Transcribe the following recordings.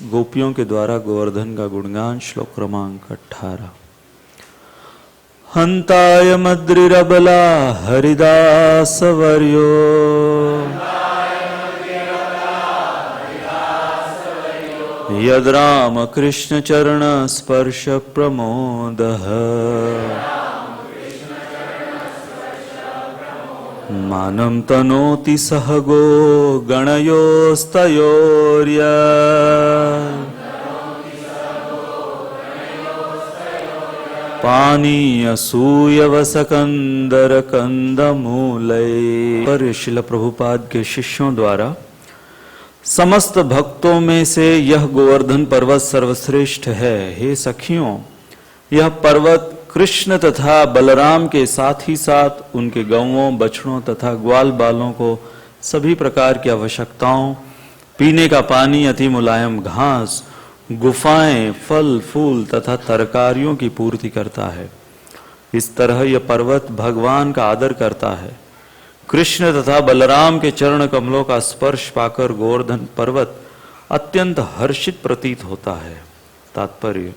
गोपियों के द्वारा गोवर्धन का गुणगान। श्लोक क्रमांक 18। हंताय मद्रिरबला हरिदास वर्यो यद राम कृष्ण चरण स्पर्श प्रमोदः मानं तनोति सहगो गणयोस्तयोर्य पानीयसूयवसकंदर कंदमूलय। पर श्रील प्रभुपाद के शिष्यों द्वारा समस्त भक्तों में से यह गोवर्धन पर्वत सर्वश्रेष्ठ है। हे सखियों, यह पर्वत कृष्ण तथा बलराम के साथ ही साथ उनके गौओं, बछड़ों तथा ग्वाल बालों को सभी प्रकार की आवश्यकताओं, पीने का पानी, अति मुलायम घास, गुफाएं, फल फूल तथा तरकारियों की पूर्ति करता है। इस तरह यह पर्वत भगवान का आदर करता है। कृष्ण तथा बलराम के चरण कमलों का स्पर्श पाकर गोवर्धन पर्वत अत्यंत हर्षित प्रतीत होता है। तात्पर्य: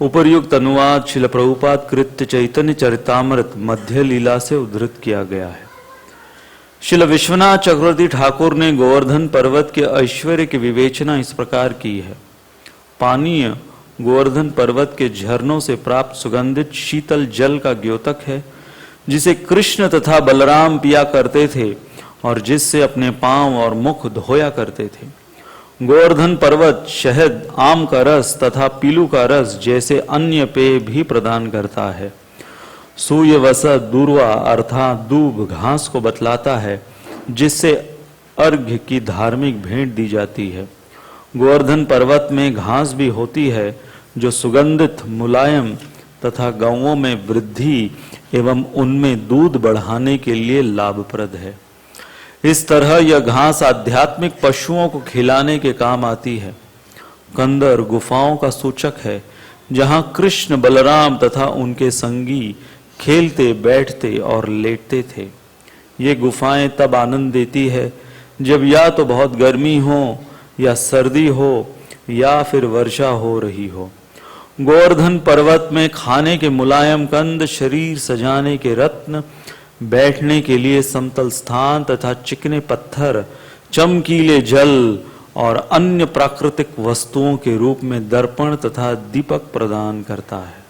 उपर्युक्त अनुवाद श्रील प्रभुपाद कृत्य चैतन्य चरितामृत मध्य लीला से उद्धृत किया गया है। श्रील विश्वनाथ चक्रवर्ती ठाकुर ने गोवर्धन पर्वत के ऐश्वर्य की विवेचना इस प्रकार की है। पानीय गोवर्धन पर्वत के झरनों से प्राप्त सुगंधित शीतल जल का द्योतक है, जिसे कृष्ण तथा बलराम पिया करते थे और जिससे अपने पांव और मुख धोया करते थे। गोवर्धन पर्वत शहद, आम का रस तथा पीलू का रस जैसे अन्य पेय भी प्रदान करता है। सूयवस दूर्वा अर्थात दूब घास को बतलाता है, जिससे अर्घ्य की धार्मिक भेंट दी जाती है। गोवर्धन पर्वत में घास भी होती है जो सुगंधित, मुलायम तथा गौओं में वृद्धि एवं उनमें दूध बढ़ाने के लिए लाभप्रद है। इस तरह यह घास आध्यात्मिक पशुओं को खिलाने के काम आती है। कंदर गुफाओं का सूचक है, जहां कृष्ण, बलराम तथा उनके संगी खेलते, बैठते और लेटते थे। ये गुफाएं तब आनंद देती है जब या तो बहुत गर्मी हो या सर्दी हो या फिर वर्षा हो रही हो। गोवर्धन पर्वत में खाने के मुलायम कंद, शरीर सजाने के रत्न, बैठने के लिए समतल स्थान तथा चिकने पत्थर, चमकीले जल और अन्य प्राकृतिक वस्तुओं के रूप में दर्पण तथा दीपक प्रदान करता है।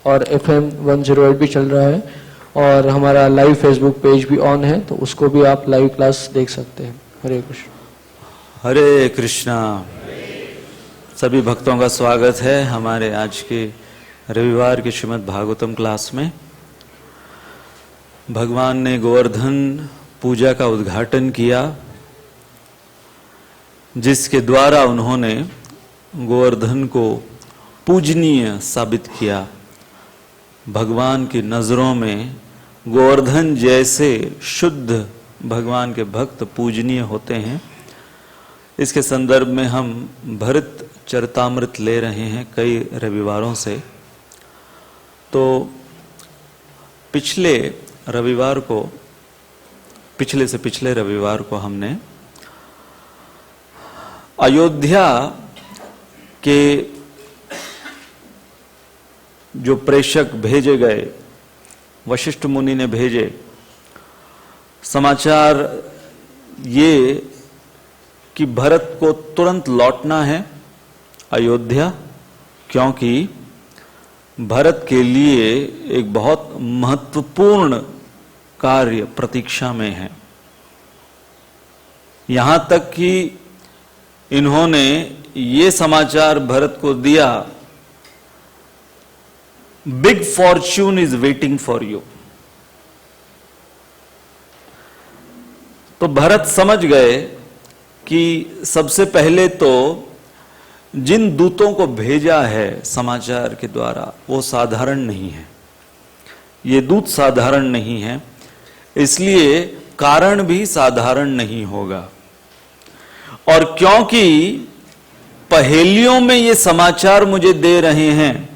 और FM 108 भी चल रहा है और हमारा लाइव फेसबुक पेज भी ऑन है, तो उसको भी आप लाइव क्लास देख सकते हैं। हरे कृष्ण। हरे कृष्णा। सभी भक्तों का स्वागत है हमारे आज के रविवार के श्रीमद् भागवतम क्लास में। भगवान ने गोवर्धन पूजा का उद्घाटन किया, जिसके द्वारा उन्होंने गोवर्धन को पूजनीय साबित किया। भगवान की नजरों में गोवर्धन जैसे शुद्ध भगवान के भक्त पूजनीय होते हैं। इसके संदर्भ में हम भरत चरितामृत ले रहे हैं कई रविवारों से। तो पिछले रविवार को, पिछले से पिछले रविवार को हमने अयोध्या के जो प्रेषक भेजे गए, वशिष्ठ मुनि ने भेजे, समाचार ये कि भरत को तुरंत लौटना है अयोध्या, क्योंकि भरत के लिए एक बहुत महत्वपूर्ण कार्य प्रतीक्षा में है। यहां तक कि इन्होंने ये समाचार भरत को दिया, big Fortune is waiting for you. तो भरत समझ गए कि सबसे पहले तो जिन दूतों को भेजा है समाचार के द्वारा वो साधारण नहीं है, ये दूत साधारण नहीं है, इसलिए कारण भी साधारण नहीं होगा। और क्योंकि पहेलियों में ये समाचार मुझे दे रहे हैं,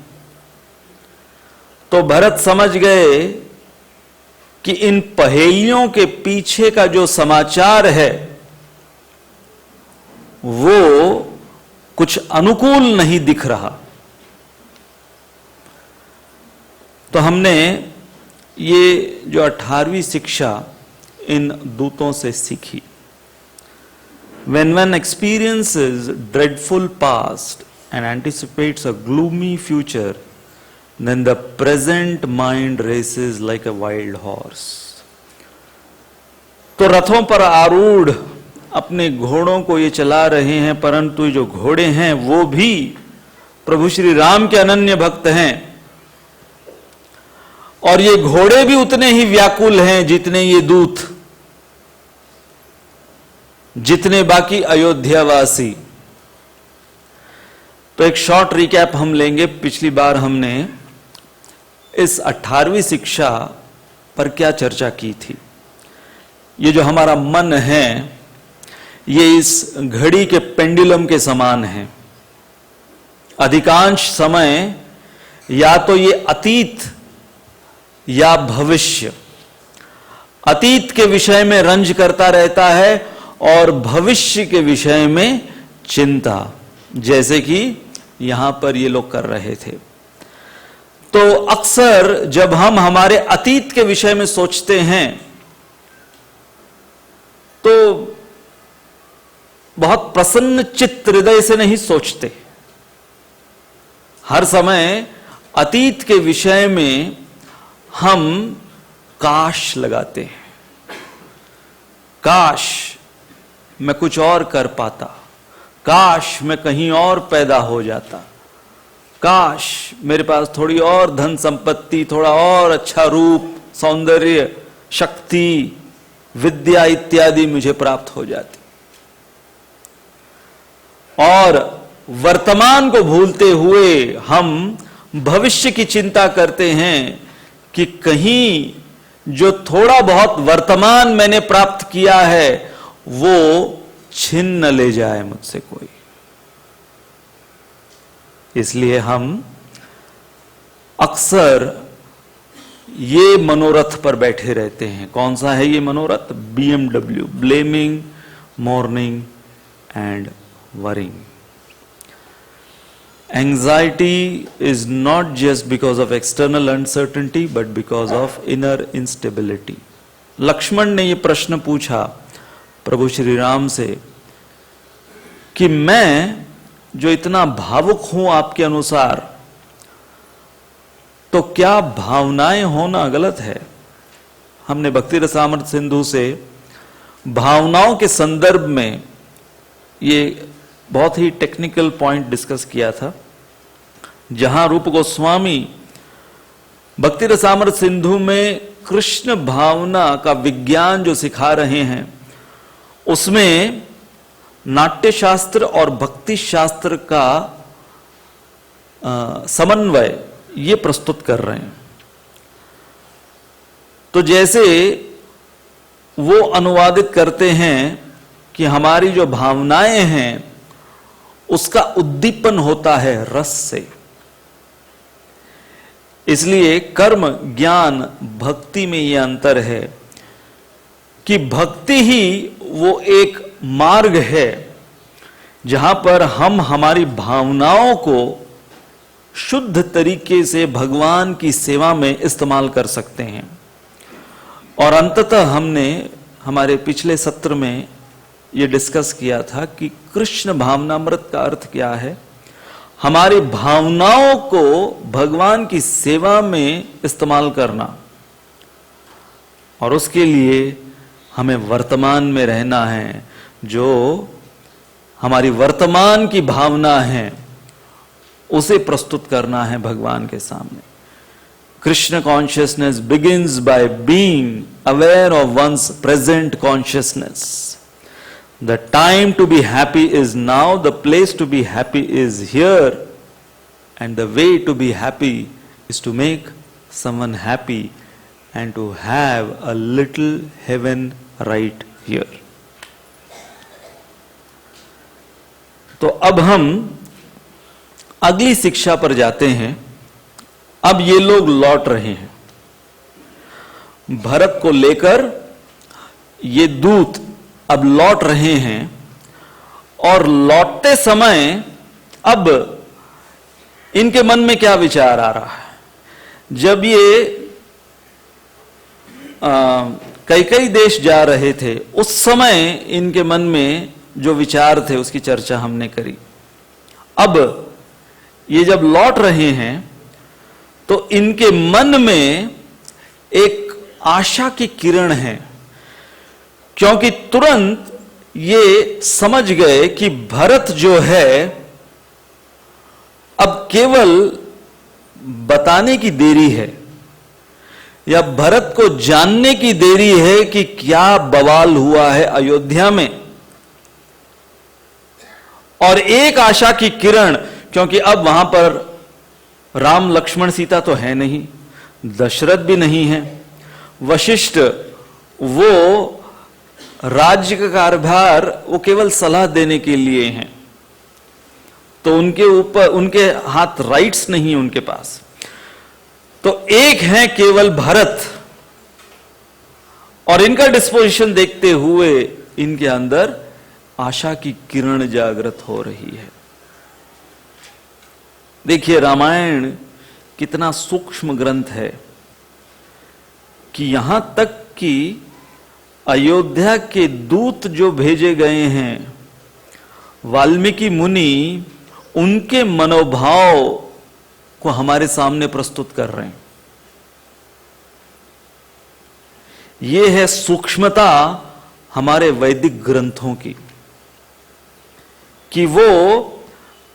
तो भरत समझ गए कि इन पहेलियों के पीछे का जो समाचार है वो कुछ अनुकूल नहीं दिख रहा। तो हमने ये जो 18वीं शिक्षा इन दूतों से सीखी। When one experiences dreadful past and anticipates a gloomy future, then the present mind races like a wild horse. तो रथों पर आरूढ़ अपने घोड़ों को ये चला रहे हैं, परंतु जो घोड़े हैं वो भी प्रभु श्री राम के अनन्य भक्त हैं, और ये घोड़े भी उतने ही व्याकुल हैं जितने ये दूत, जितने बाकी अयोध्यावासी। तो एक शॉर्ट रिकैप हम लेंगे। पिछली बार हमने इस 18वीं शिक्षा पर क्या चर्चा की थी। ये जो हमारा मन है ये इस घड़ी के पेंडुलम के समान है। अधिकांश समय या तो ये अतीत या भविष्य, अतीत के विषय में रंज करता रहता है और भविष्य के विषय में चिंता, जैसे कि यहां पर ये लोग कर रहे थे। तो अक्सर जब हम हमारे अतीत के विषय में सोचते हैं तो बहुत प्रसन्न चित्त हृदय से नहीं सोचते। हर समय अतीत के विषय में हम काश लगाते हैं, काश मैं कुछ और कर पाता, काश मैं कहीं और पैदा हो जाता, काश मेरे पास थोड़ी और धन संपत्ति, थोड़ा और अच्छा रूप, सौंदर्य, शक्ति, विद्या इत्यादि मुझे प्राप्त हो जाती। और वर्तमान को भूलते हुए हम भविष्य की चिंता करते हैं कि कहीं जो थोड़ा बहुत वर्तमान मैंने प्राप्त किया है वो छीन न ले जाए मुझसे कोई। इसलिए हम अक्सर ये मनोरथ पर बैठे रहते हैं। कौन सा है ये मनोरथ? BMW, blaming, morning and worrying. Anxiety is not just because of external uncertainty but because of inner instability. Lakshman ने ये प्रश्न पूछा प्रभु श्री राम से कि मैं जो इतना भावुक हूं आपके अनुसार, तो क्या भावनाएं होना गलत है? हमने भक्ति रसामृत सिंधु से भावनाओं के संदर्भ में ये बहुत ही टेक्निकल पॉइंट डिस्कस किया था, जहां रूप गोस्वामी भक्ति रसामृत सिंधु में कृष्ण भावना का विज्ञान जो सिखा रहे हैं उसमें नाट्य शास्त्र और भक्ति शास्त्र का समन्वय ये प्रस्तुत कर रहे हैं। तो जैसे वो अनुवादित करते हैं कि हमारी जो भावनाएं हैं उसका उद्दीपन होता है रस से। इसलिए कर्म, ज्ञान, भक्ति में यह अंतर है कि भक्ति ही वो एक मार्ग है जहां पर हम हमारी भावनाओं को शुद्ध तरीके से भगवान की सेवा में इस्तेमाल कर सकते हैं। और अंततः हमने हमारे पिछले सत्र में ये डिस्कस किया था कि कृष्ण भावनामृत का अर्थ क्या है। हमारी भावनाओं को भगवान की सेवा में इस्तेमाल करना, और उसके लिए हमें वर्तमान में रहना है। जो हमारी वर्तमान की भावना है उसे प्रस्तुत करना है भगवान के सामने। Krishna consciousness begins by being aware of one's present consciousness. The time to be happy is now, the place to be happy is here, and the way to be happy is to make someone happy and to have a little heaven right here. तो अब हम अगली शिक्षा पर जाते हैं। अब ये लोग लौट रहे हैं भरत को लेकर, ये दूत अब लौट रहे हैं और लौटते समय अब इनके मन में क्या विचार आ रहा है। जब ये कई देश जा रहे थे, उस समय इनके मन में जो विचार थे उसकी चर्चा हमने करी। अब ये जब लौट रहे हैं तो इनके मन में एक आशा की किरण है, क्योंकि तुरंत ये समझ गए कि भरत जो है अब केवल बताने की देरी है, या भरत को जानने की देरी है कि क्या बवाल हुआ है अयोध्या में। और एक आशा की किरण, क्योंकि अब वहां पर राम लक्ष्मण सीता तो है नहीं, दशरथ भी नहीं है, वशिष्ठ वो राज्य का कार्यभार वो केवल सलाह देने के लिए हैं, तो उनके ऊपर उनके हाथ राइट्स नहीं उनके पास। तो एक है केवल भरत, और इनका डिस्पोजिशन देखते हुए इनके अंदर आशा की किरण जागृत हो रही है। देखिए रामायण कितना सूक्ष्म ग्रंथ है कि यहां तक कि अयोध्या के दूत जो भेजे गए हैं वाल्मीकि मुनि, उनके मनोभाव को हमारे सामने प्रस्तुत कर रहे हैं। यह है सूक्ष्मता हमारे वैदिक ग्रंथों की, कि वो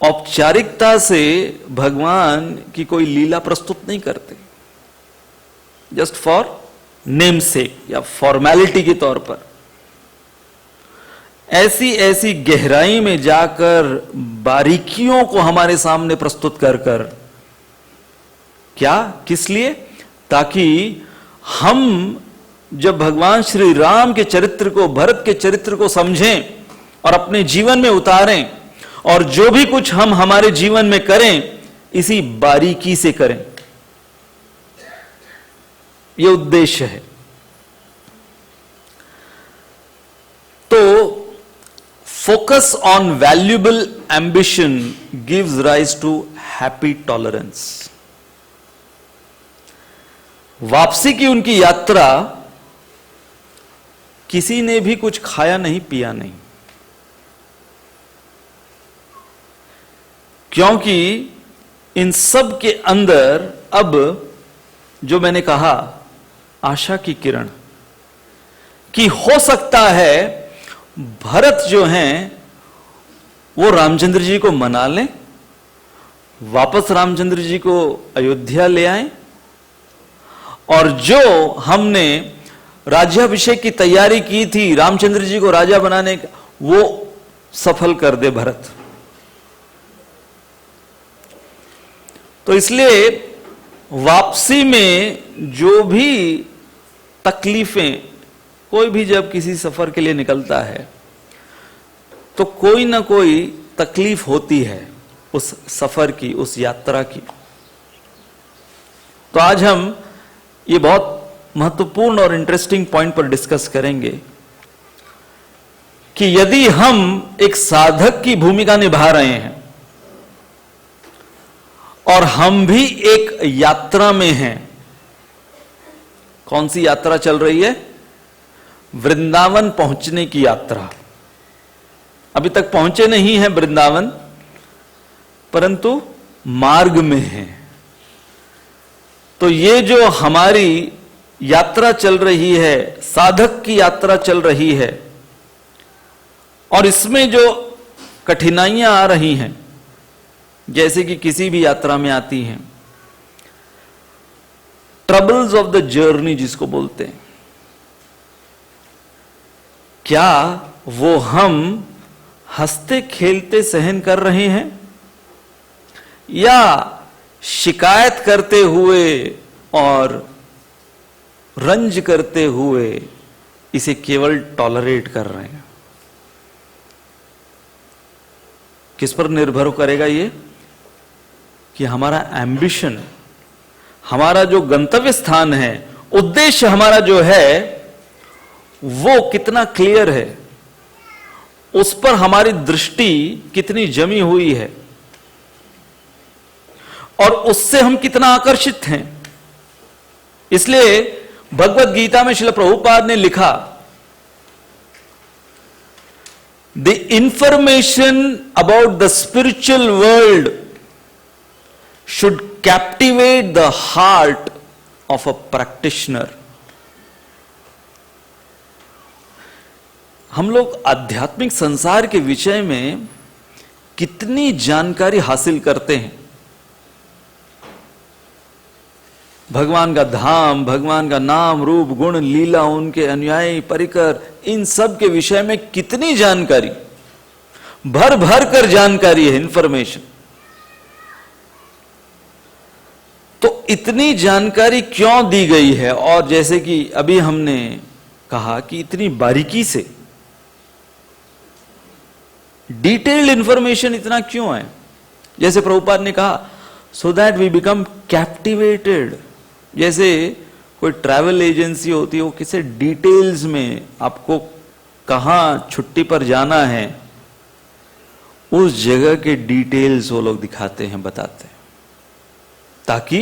औपचारिकता से भगवान की कोई लीला प्रस्तुत नहीं करते, जस्ट फॉर नेम सेक या फॉर्मेलिटी के तौर पर। ऐसी ऐसी गहराई में जाकर बारीकियों को हमारे सामने प्रस्तुत कर कर, क्या किस लिए? ताकि हम जब भगवान श्री राम के चरित्र को, भरत के चरित्र को समझें और अपने जीवन में उतारें, और जो भी कुछ हम हमारे जीवन में करें इसी बारीकी से करें। यह उद्देश्य है। तो focus on valuable ambition gives rise to happy tolerance. वापसी की उनकी यात्रा, किसी ने भी कुछ खाया नहीं पिया नहीं, क्योंकि इन सब के अंदर अब जो मैंने कहा आशा की किरण, कि हो सकता है भरत जो हैं वो रामचंद्र जी को मना लें, वापस रामचंद्र जी को अयोध्या ले आएं, और जो हमने राज्याभिषेक की तैयारी की थी रामचंद्र जी को राजा बनाने का, वो सफल कर दे भरत। तो इसलिए वापसी में जो भी तकलीफें, कोई भी जब किसी सफर के लिए निकलता है तो कोई ना कोई तकलीफ होती है उस सफर की, उस यात्रा की। तो आज हम ये बहुत महत्वपूर्ण और इंटरेस्टिंग पॉइंट पर डिस्कस करेंगे कि यदि हम एक साधक की भूमिका निभा रहे हैं और हम भी एक यात्रा में हैं। कौन सी यात्रा चल रही है? वृंदावन पहुंचने की यात्रा। अभी तक पहुंचे नहीं हैं वृंदावन, परंतु मार्ग में हैं। तो ये जो हमारी यात्रा चल रही है, साधक की यात्रा चल रही है, और इसमें जो कठिनाइयां आ रही हैं, जैसे कि किसी भी यात्रा में आती हैं, ट्रबल्स ऑफ द जर्नी जिसको बोलते हैं, क्या वो हम हंसते खेलते सहन कर रहे हैं, या शिकायत करते हुए और रंज करते हुए इसे केवल टॉलरेट कर रहे हैं? किस पर निर्भर करेगा ये? कि हमारा एम्बिशन, हमारा जो गंतव्य स्थान है, उद्देश्य हमारा जो है, वो कितना क्लियर है, उस पर हमारी दृष्टि कितनी जमी हुई है और उससे हम कितना आकर्षित हैं। इसलिए भगवत गीता में श्रील प्रभुपाद ने लिखा, the information about the spiritual world should captivate the heart of a practitioner. हम लोग आध्यात्मिक संसार के विषय में कितनी जानकारी हासिल करते हैं, भगवान का धाम, भगवान का नाम रूप गुण लीला, उनके अनुयायी परिकर, इन सब के विषय में कितनी जानकारी, भर भर कर जानकारी है, इंफॉर्मेशन। तो इतनी जानकारी क्यों दी गई है? और जैसे कि अभी हमने कहा कि इतनी बारीकी से डिटेल्ड इंफॉर्मेशन इतना क्यों है? जैसे प्रभुपाद ने कहा, so that we become captivated. जैसे कोई ट्रैवल एजेंसी होती है, वो किसी डिटेल्स में आपको कहां छुट्टी पर जाना है, उस जगह के डिटेल्स वो लोग दिखाते हैं, बताते हैं, ताकि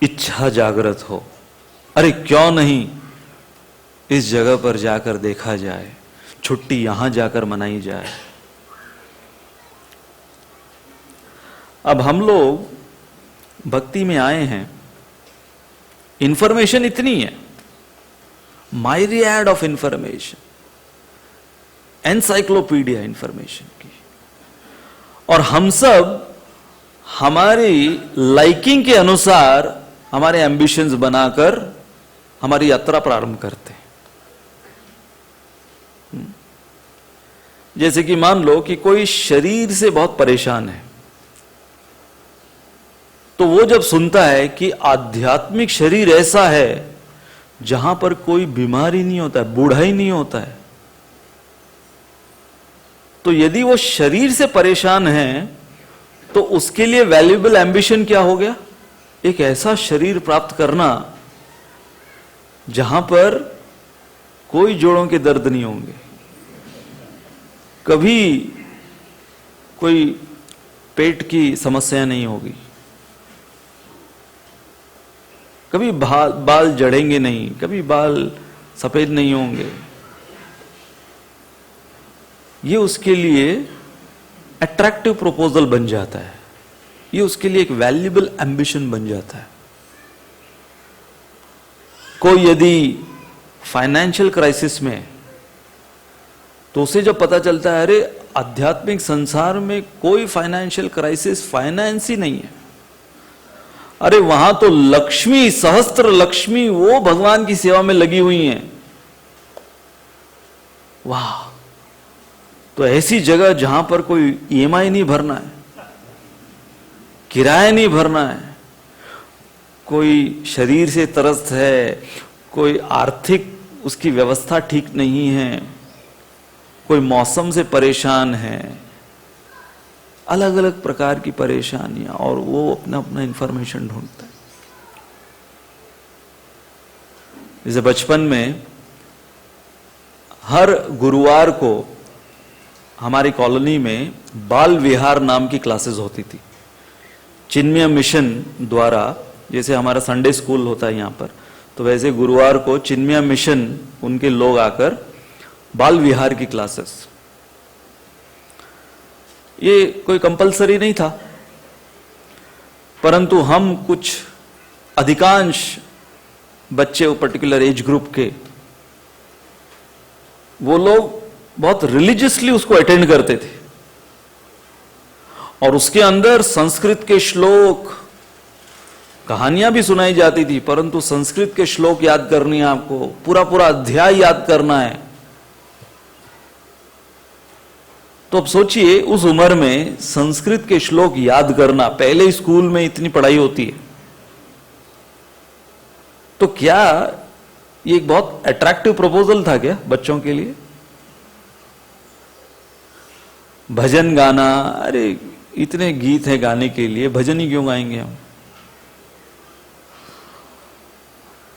इच्छा जागृत हो। अरे क्यों नहीं इस जगह पर जाकर देखा जाए, छुट्टी यहां जाकर मनाई जाए। अब हम लोग भक्ति में आए हैं, इंफॉर्मेशन इतनी है, माइरियाड ऑफ इंफॉर्मेशन, एनसाइक्लोपीडिया इंफॉर्मेशन की, और हम सब हमारी लाइकिंग के अनुसार हमारे एम्बिशंस बनाकर हमारी यात्रा प्रारंभ करते हैं। जैसे कि मान लो कि कोई शरीर से बहुत परेशान है, तो वो जब सुनता है कि आध्यात्मिक शरीर ऐसा है जहां पर कोई बीमारी नहीं होता है, बूढ़ा ही नहीं होता है, तो यदि वो शरीर से परेशान है तो उसके लिए वैल्यूएबल एम्बिशन क्या हो गया? एक ऐसा शरीर प्राप्त करना जहां पर कोई जोड़ों के दर्द नहीं होंगे, कभी कोई पेट की समस्या नहीं होगी, कभी बाल जड़ेंगे नहीं, कभी बाल सफेद नहीं होंगे। ये उसके लिए अट्रैक्टिव प्रपोजल बन जाता है, ये उसके लिए एक वैल्यूएबल एम्बिशन बन जाता है। कोई यदि फाइनेंशियल क्राइसिस में, तो उसे जब पता चलता है अरे आध्यात्मिक संसार में कोई फाइनेंशियल क्राइसिस, फाइनेंस ही नहीं है, अरे वहां तो लक्ष्मी, सहस्त्र लक्ष्मी वो भगवान की सेवा में लगी हुई हैं, वाह, तो ऐसी जगह जहां पर कोई ईएमआई नहीं भरना है, किराया नहीं भरना है, कोई शरीर से त्रस्त है, कोई आर्थिक उसकी व्यवस्था ठीक नहीं है, कोई मौसम से परेशान है, अलग अलग प्रकार की परेशानियां, और वो अपना अपना इंफॉर्मेशन ढूंढता है। जैसे बचपन में हर गुरुवार को हमारी कॉलोनी में बाल विहार नाम की क्लासेस होती थी, चिन्मय मिशन द्वारा। जैसे हमारा संडे स्कूल होता है यहाँ पर, तो वैसे गुरुवार को चिन्मय मिशन उनके लोग आकर बाल विहार की क्लासेस, ये कोई कंपलसरी नहीं था, परंतु हम कुछ अधिकांश बच्चे वो पर्टिकुलर एज ग्रुप के, वो लोग बहुत रिलीजियसली उसको अटेंड करते थे, और उसके अंदर संस्कृत के श्लोक, कहानियां भी सुनाई जाती थी, परंतु संस्कृत के श्लोक याद करनी है आपको, पूरा पूरा अध्याय याद करना है। तो अब सोचिए उस उम्र में संस्कृत के श्लोक याद करना, पहले स्कूल में इतनी पढ़ाई होती है, तो क्या ये एक बहुत अट्रैक्टिव प्रपोजल था क्या बच्चों के लिए? भजन गाना, अरे इतने गीत हैं गाने के लिए, भजन ही क्यों गाएंगे हम?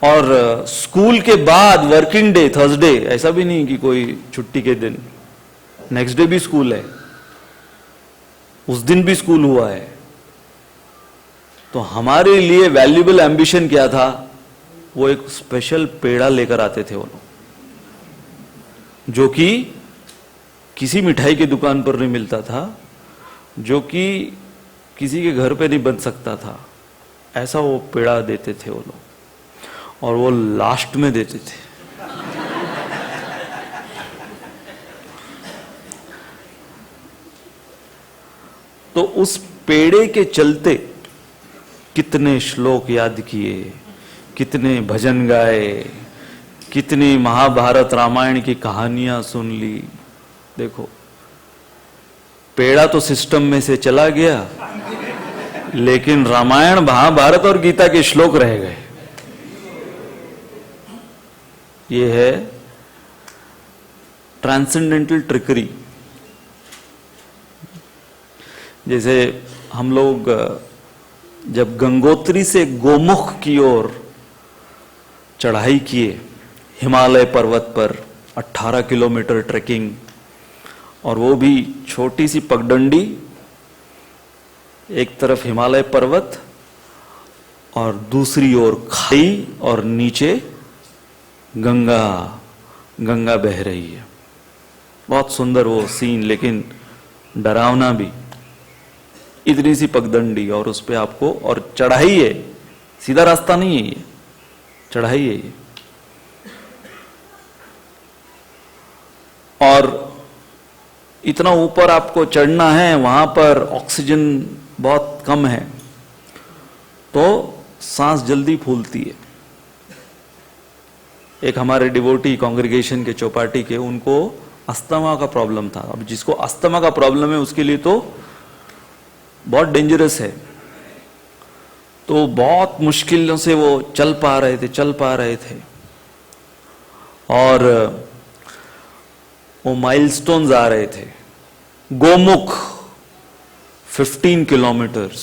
और स्कूल के बाद वर्किंग डे थर्सडे, ऐसा भी नहीं कि कोई छुट्टी के दिन, नेक्स्ट डे भी स्कूल है, उस दिन भी स्कूल हुआ है। तो हमारे लिए वैल्यूएबल एम्बिशन क्या था? वो एक स्पेशल पेड़ा लेकर आते थे वो लोग, जो कि किसी मिठाई की दुकान पर नहीं मिलता था, जो कि किसी के घर पे नहीं बन सकता था। ऐसा वो पेड़ा देते थे वो लोग, और वो लास्ट में देते थे। तो उस पेड़े के चलते कितने श्लोक याद किए, कितने भजन गाए, कितनी महाभारत रामायण की कहानियां सुन ली। देखो, पेड़ा तो सिस्टम में से चला गया, लेकिन रामायण महाभारत और गीता के श्लोक रह गए। ये है ट्रांसेंडेंटल ट्रिकरी। जैसे हम लोग जब गंगोत्री से गोमुख की ओर चढ़ाई किए, हिमालय पर्वत पर 18 किलोमीटर ट्रैकिंग, और वो भी छोटी सी पगडंडी, एक तरफ हिमालय पर्वत और दूसरी ओर खाई, और नीचे गंगा बह रही है। बहुत सुंदर वो सीन, लेकिन डरावना भी। इतनी सी पगडंडी और उस पे आपको, और चढ़ाई है, सीधा रास्ता नहीं है, ये चढ़ाई है ये। और इतना ऊपर आपको चढ़ना है, वहां पर ऑक्सीजन बहुत कम है, तो सांस जल्दी फूलती है। एक हमारे डिवोटी कांग्रेगेशन के चौपाटी के, उनको अस्थमा का प्रॉब्लम था। अब जिसको अस्थमा का प्रॉब्लम है उसके लिए तो बहुत डेंजरस है। तो बहुत मुश्किलों से वो चल पा रहे थे, और वो माइलस्टोन्स आ रहे थे। गोमुख 15 किलोमीटर्स,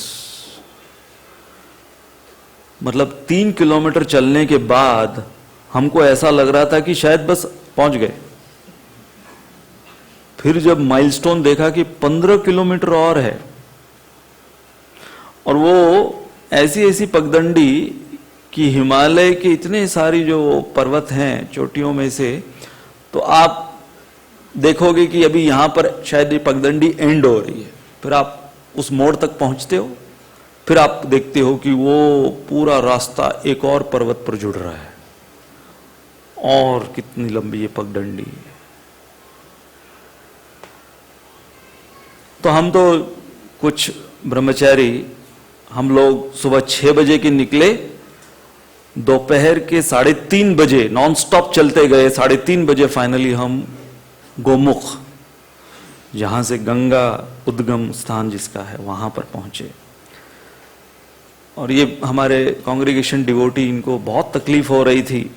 मतलब 3 किलोमीटर चलने के बाद हमको ऐसा लग रहा था कि शायद बस पहुंच गए। फिर जब माइलस्टोन देखा कि 15 किलोमीटर और है, और वो ऐसी पगडंडी कि हिमालय के इतने सारी जो पर्वत हैं चोटियों में से, तो आप देखोगे कि अभी यहां पर शायद ये पगडंडी एंड हो रही है। फिर आप उस मोड़ तक पहुंचते हो, फिर आप देखते हो कि वो पूरा रास्ता एक और पर्वत पर जुड़ रहा है, और कितनी लंबी ये पगडंडी है। तो हम तो कुछ ब्रह्मचारी, हम लोग सुबह 6 बजे के निकले, दोपहर के 3:30 बजे नॉन स्टॉप चलते गए। 3:30 बजे फाइनली हम गोमुख, जहां से गंगा उद्गम स्थान जिसका है, वहां पर पहुंचे। और ये हमारे कांग्रेगेशन डिवोटी, इनको बहुत तकलीफ हो रही थी।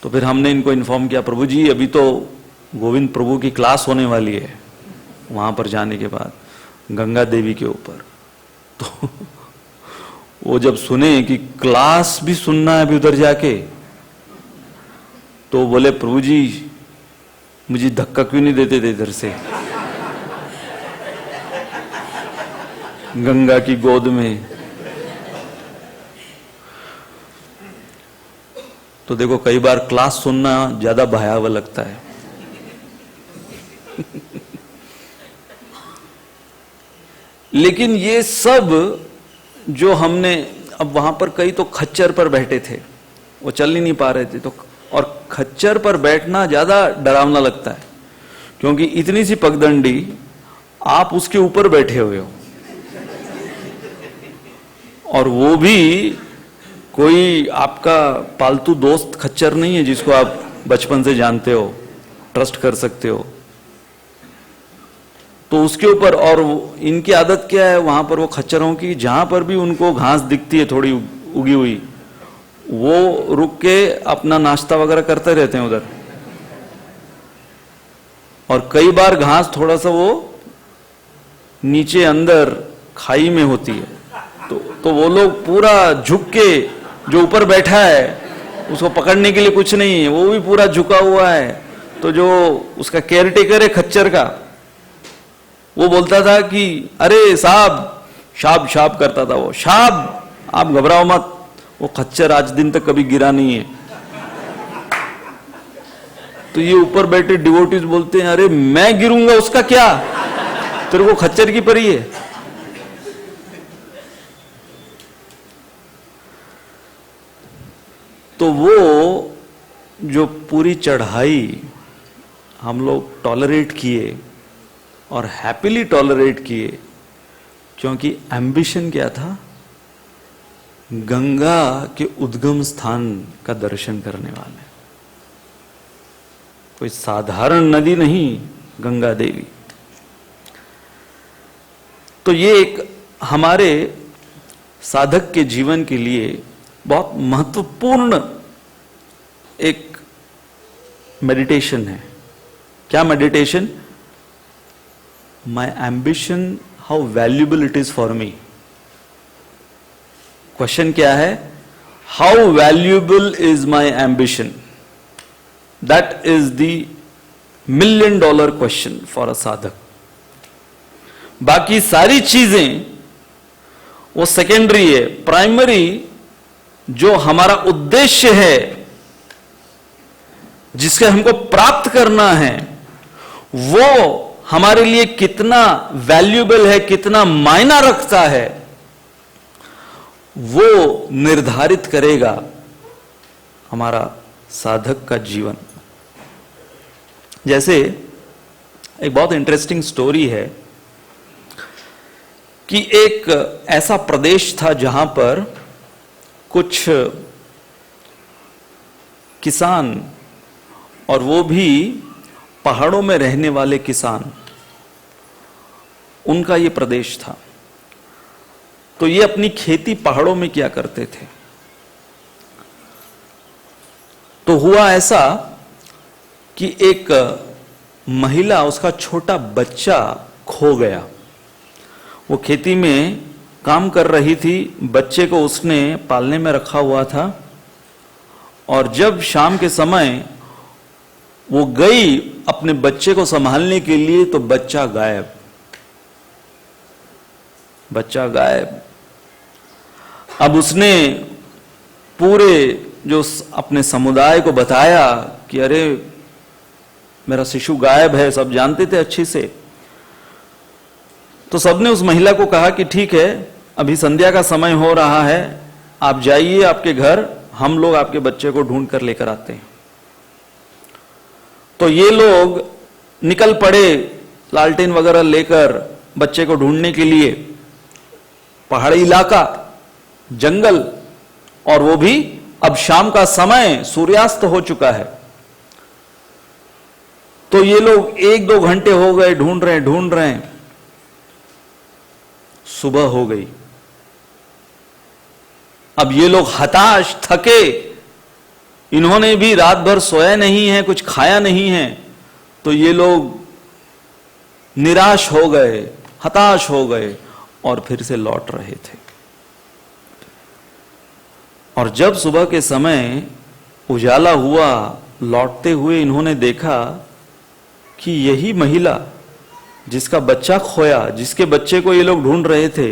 तो फिर हमने इनको इन्फॉर्म किया, प्रभु जी अभी तो गोविंद प्रभु की क्लास होने वाली है वहां पर जाने के बाद, गंगा देवी के ऊपर। तो वो जब सुने कि क्लास भी सुनना है अभी उधर जाके, तो बोले प्रभु जी मुझे धक्का क्यों नहीं देते थे इधर से गंगा की गोद में। तो देखो, कई बार क्लास सुनना ज्यादा भयावह लगता है। लेकिन ये सब जो हमने, अब वहां पर कई तो खच्चर पर बैठे थे, वो चल ही नहीं पा रहे थे। तो और खच्चर पर बैठना ज्यादा डरावना लगता है, क्योंकि इतनी सी पगडंडी, आप उसके ऊपर बैठे हुए हो, और वो भी कोई आपका पालतू दोस्त खच्चर नहीं है जिसको आप बचपन से जानते हो, ट्रस्ट कर सकते हो। तो उसके ऊपर, और इनकी आदत क्या है वहां पर वो खच्चरों की, जहां पर भी उनको घास दिखती है थोड़ी उगी हुई, वो रुक के अपना नाश्ता वगैरह करते रहते हैं उधर। और कई बार घास थोड़ा सा वो नीचे अंदर खाई में होती है, तो वो लोग पूरा झुक के जो ऊपर बैठा है उसको पकड़ने के लिए कुछ नहीं है, वो भी पूरा झुका हुआ है। तो जो उसका केयर टेकर है खच्चर का, वो बोलता था कि अरे साहब, शाब शाब करता था वो, शाब, आप घबराओ मत, वो खच्चर आज दिन तक कभी गिरा नहीं है। तो ये ऊपर बैठे डिवोटीज बोलते हैं, अरे मैं गिरूंगा उसका क्या, तेरे को खच्चर की परी है। तो वो जो पूरी चढ़ाई हम लोग टॉलरेट किए और हैप्पीली टॉलरेट किए, क्योंकि एम्बिशन क्या था, गंगा के उद्गम स्थान का दर्शन करने वाले। कोई साधारण नदी नहीं, गंगा देवी। तो ये एक हमारे साधक के जीवन के लिए बहुत महत्वपूर्ण एक मेडिटेशन है। क्या meditation? My ambition, how valuable it is for me. Question क्या है? How valuable is my ambition? That is the $1 million question for a साधक। बाकी सारी चीजें वो सेकेंडरी है। प्राइमरी जो हमारा उद्देश्य है, जिसके हमको प्राप्त करना है, वो हमारे लिए कितना वैल्यूएबल है, कितना मायना रखता है, वो निर्धारित करेगा हमारा साधक का जीवन। जैसे एक बहुत इंटरेस्टिंग स्टोरी है कि एक ऐसा प्रदेश था जहां पर कुछ किसान, और वो भी पहाड़ों में रहने वाले किसान, उनका ये प्रदेश था। तो ये अपनी खेती पहाड़ों में किया करते थे। तो हुआ ऐसा कि एक महिला, उसका छोटा बच्चा खो गया। वो खेती में काम कर रही थी, बच्चे को उसने पालने में रखा हुआ था, और जब शाम के समय वो गई अपने बच्चे को संभालने के लिए, तो बच्चा गायब। बच्चा गायब। अब उसने पूरे जो अपने समुदाय को बताया कि अरे मेरा शिशु गायब है। सब जानते थे अच्छे से। तो सबने उस महिला को कहा कि ठीक है, अभी संध्या का समय हो रहा है, आप जाइए आपके घर, हम लोग आपके बच्चे को ढूंढ कर लेकर आते हैं। तो ये लोग निकल पड़े लालटेन वगैरह लेकर बच्चे को ढूंढने के लिए। पहाड़ी इलाका, जंगल, और वो भी अब शाम का समय, सूर्यास्त हो चुका है। तो ये लोग 1-2 घंटे हो गए ढूंढ रहे हैं। सुबह हो गई। अब ये लोग हताश, थके, इन्होंने भी रात भर सोया नहीं है, कुछ खाया नहीं है। तो ये लोग निराश हो गए, हताश हो गए, और फिर से लौट रहे थे। और जब सुबह के समय उजाला हुआ, लौटते हुए इन्होंने देखा कि यही महिला जिसका बच्चा खोया, जिसके बच्चे को ये लोग ढूंढ रहे थे,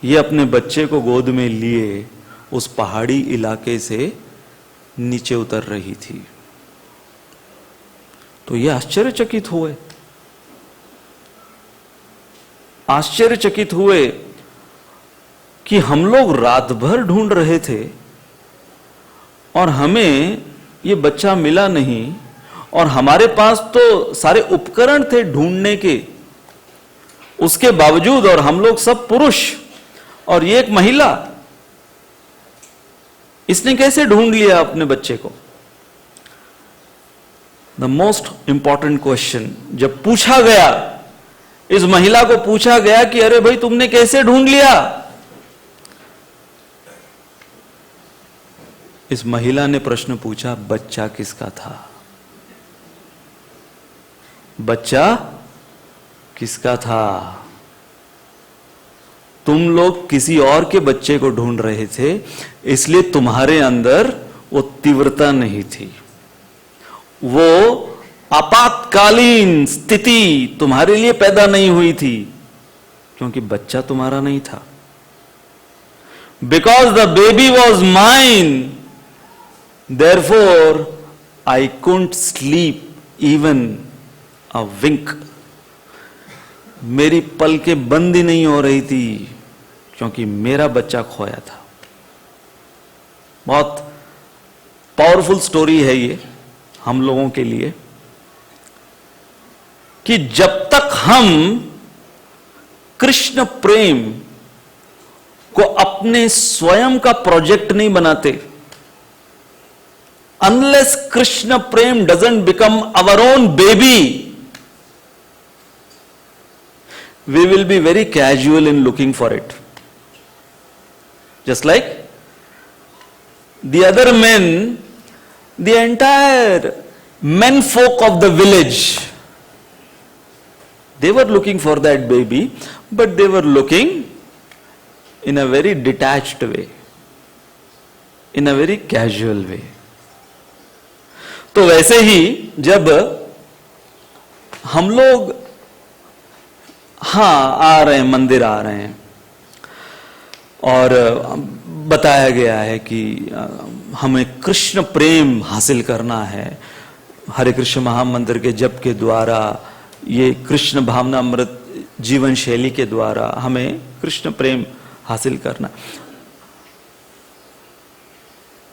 ये अपने बच्चे को गोद में लिए उस पहाड़ी इलाके से नीचे उतर रही थी। तो ये आश्चर्यचकित हुए कि हम लोग रात भर ढूंढ रहे थे और हमें ये बच्चा मिला नहीं, और हमारे पास तो सारे उपकरण थे ढूंढने के, उसके बावजूद, और हम लोग सब पुरुष और ये एक महिला, इसने कैसे ढूंढ लिया अपने बच्चे को? द मोस्ट इंपॉर्टेंट क्वेश्चन जब पूछा गया, इस महिला को पूछा गया कि अरे भाई तुमने कैसे ढूंढ लिया? इस महिला ने प्रश्न पूछा, बच्चा किसका था? बच्चा किसका था? तुम लोग किसी और के बच्चे को ढूंढ रहे थे, इसलिए तुम्हारे अंदर वो तीव्रता नहीं थी, वो आपातकालीन स्थिति तुम्हारे लिए पैदा नहीं हुई थी, क्योंकि बच्चा तुम्हारा नहीं था। Because the baby was mine, therefore I couldn't sleep even a wink. मेरी पलकें बंद ही नहीं हो रही थी, क्योंकि मेरा बच्चा खोया था। बहुत पावरफुल स्टोरी है ये हम लोगों के लिए, कि जब तक हम कृष्ण प्रेम को अपने स्वयं का प्रोजेक्ट नहीं बनाते, unless Krishna prem doesn't become our own baby, we will be very casual in looking for it. Just like the other men, the entire men folk of the village, they were looking for that baby, but they were looking in a very detached way, in a very casual way. तो वैसे ही जब हम लोग आ रहे हैं, मंदिर आ रहे हैं, और बताया गया है कि हमें कृष्ण प्रेम हासिल करना है, हरे कृष्ण महामंत्र के जप के द्वारा, ये कृष्ण भावना अमृत जीवन शैली के द्वारा हमें कृष्ण प्रेम हासिल करना।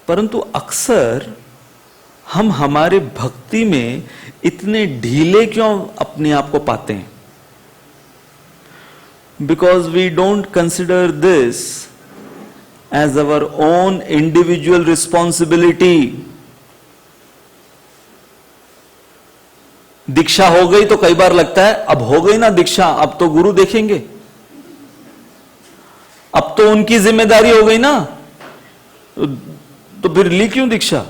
परंतु अक्सर हम हमारे भक्ति में इतने ढीले क्यों अपने आप को पाते हैं? Because we don't consider this as our own individual responsibility. दीक्षा हो गई तो कई बार लगता है अब हो गई ना दीक्षा, अब तो गुरु देखेंगे, अब तो उनकी जिम्मेदारी हो गई ना, तो फिर ली क्यों दीक्षा,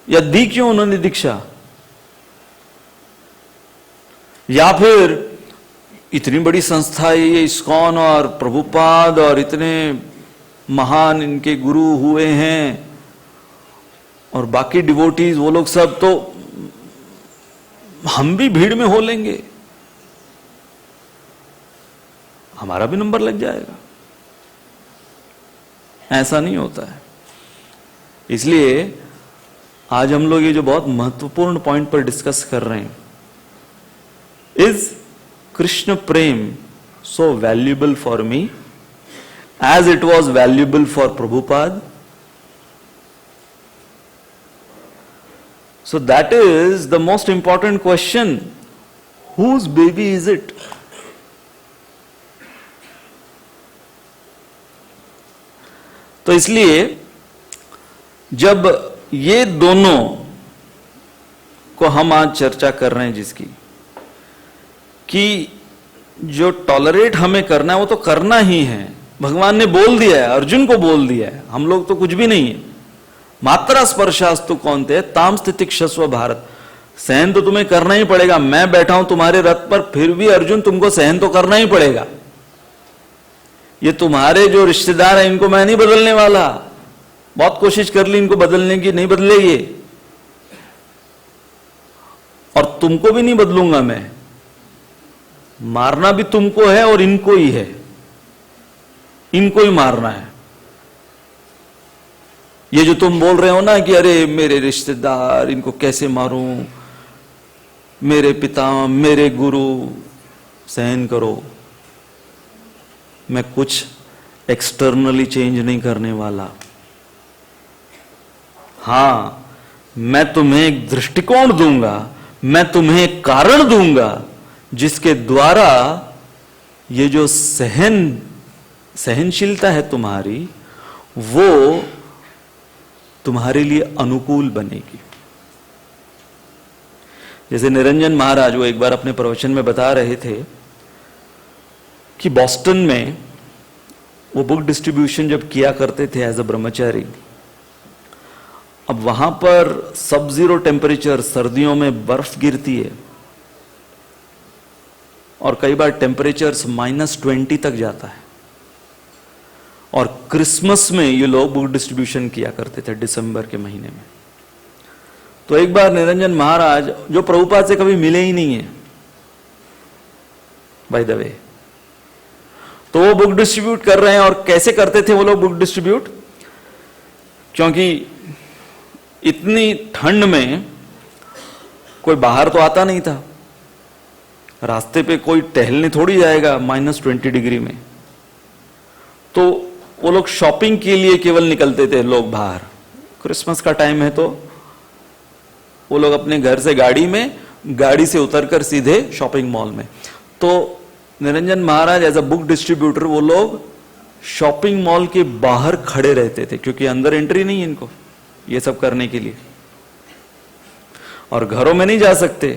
या दी क्यों उन्होंने दीक्षा? या फिर इतनी बड़ी संस्था है ये इस्कॉन और प्रभुपाद, और इतने महान इनके गुरु हुए हैं, और बाकी डिवोटीज वो लोग सब, तो हम भी भीड़ में हो लेंगे, हमारा भी नंबर लग जाएगा। ऐसा नहीं होता है। इसलिए आज हम लोग ये जो बहुत महत्वपूर्ण पॉइंट पर डिस्कस कर रहे हैं, is Krishna Prem so valuable for me as it was valuable for Prabhupada? So that is the most important question. Whose baby is it? तो इसलिए जब ये दोनों को हम आज चर्चा कर रहे हैं, जिसकी कि जो टॉलरेट हमें करना है वो तो करना ही है, भगवान ने बोल दिया है, अर्जुन को बोल दिया है, हम लोग तो कुछ भी नहीं है। मात्रा स्पर्शास्तु कौन्तेय ताम स्थितिक्षस्व भारत, सहन तो तुम्हें करना ही पड़ेगा। मैं बैठा हूं तुम्हारे रथ पर, फिर भी अर्जुन तुमको सहन तो करना ही पड़ेगा। ये तुम्हारे जो रिश्तेदार हैं इनको मैं नहीं बदलने वाला, बहुत कोशिश कर ली इनको बदलने की, नहीं बदले ये, और तुमको भी नहीं बदलूंगा मैं। मारना भी तुमको है और इनको ही है, इनको ही मारना है। ये जो तुम बोल रहे हो ना कि अरे मेरे रिश्तेदार, इनको कैसे मारूं, मेरे पिता, मेरे गुरु, सहन करो। मैं कुछ एक्सटर्नली चेंज नहीं करने वाला। हां, मैं तुम्हें एक दृष्टिकोण दूंगा, मैं तुम्हें एक कारण दूंगा, जिसके द्वारा ये जो सहनशीलता है तुम्हारी, वो तुम्हारे लिए अनुकूल बनेगी। जैसे निरंजन महाराज वो एक बार अपने प्रवचन में बता रहे थे कि बॉस्टन में वो बुक डिस्ट्रीब्यूशन जब किया करते थे एज अ ब्रह्मचारी, अब वहां पर सब जीरो टेम्परेचर, सर्दियों में बर्फ गिरती है, और कई बार टेम्परेचर -20 तक जाता है। और क्रिसमस में ये लोग बुक डिस्ट्रीब्यूशन किया करते थे दिसंबर के महीने में। तो एक बार निरंजन महाराज, जो प्रभुपाद से कभी मिले ही नहीं है बाय द वे, तो वो बुक डिस्ट्रीब्यूट कर रहे हैं। और कैसे करते थे वो लोग बुक डिस्ट्रीब्यूट? क्योंकि इतनी ठंड में कोई बाहर तो आता नहीं था, रास्ते पे कोई टहलने थोड़ी जाएगा -20 डिग्री में। तो वो लोग शॉपिंग के लिए केवल निकलते थे लोग बाहर। क्रिसमस का टाइम है तो वो लोग अपने घर से गाड़ी से उतरकर सीधे शॉपिंग मॉल में। तो निरंजन महाराज एज अ बुक डिस्ट्रीब्यूटर वो लोग शॉपिंग मॉल के बाहर खड़े रहते थे, क्योंकि अंदर एंट्री नहीं है इनको ये सब करने के लिए, और घरों में नहीं जा सकते।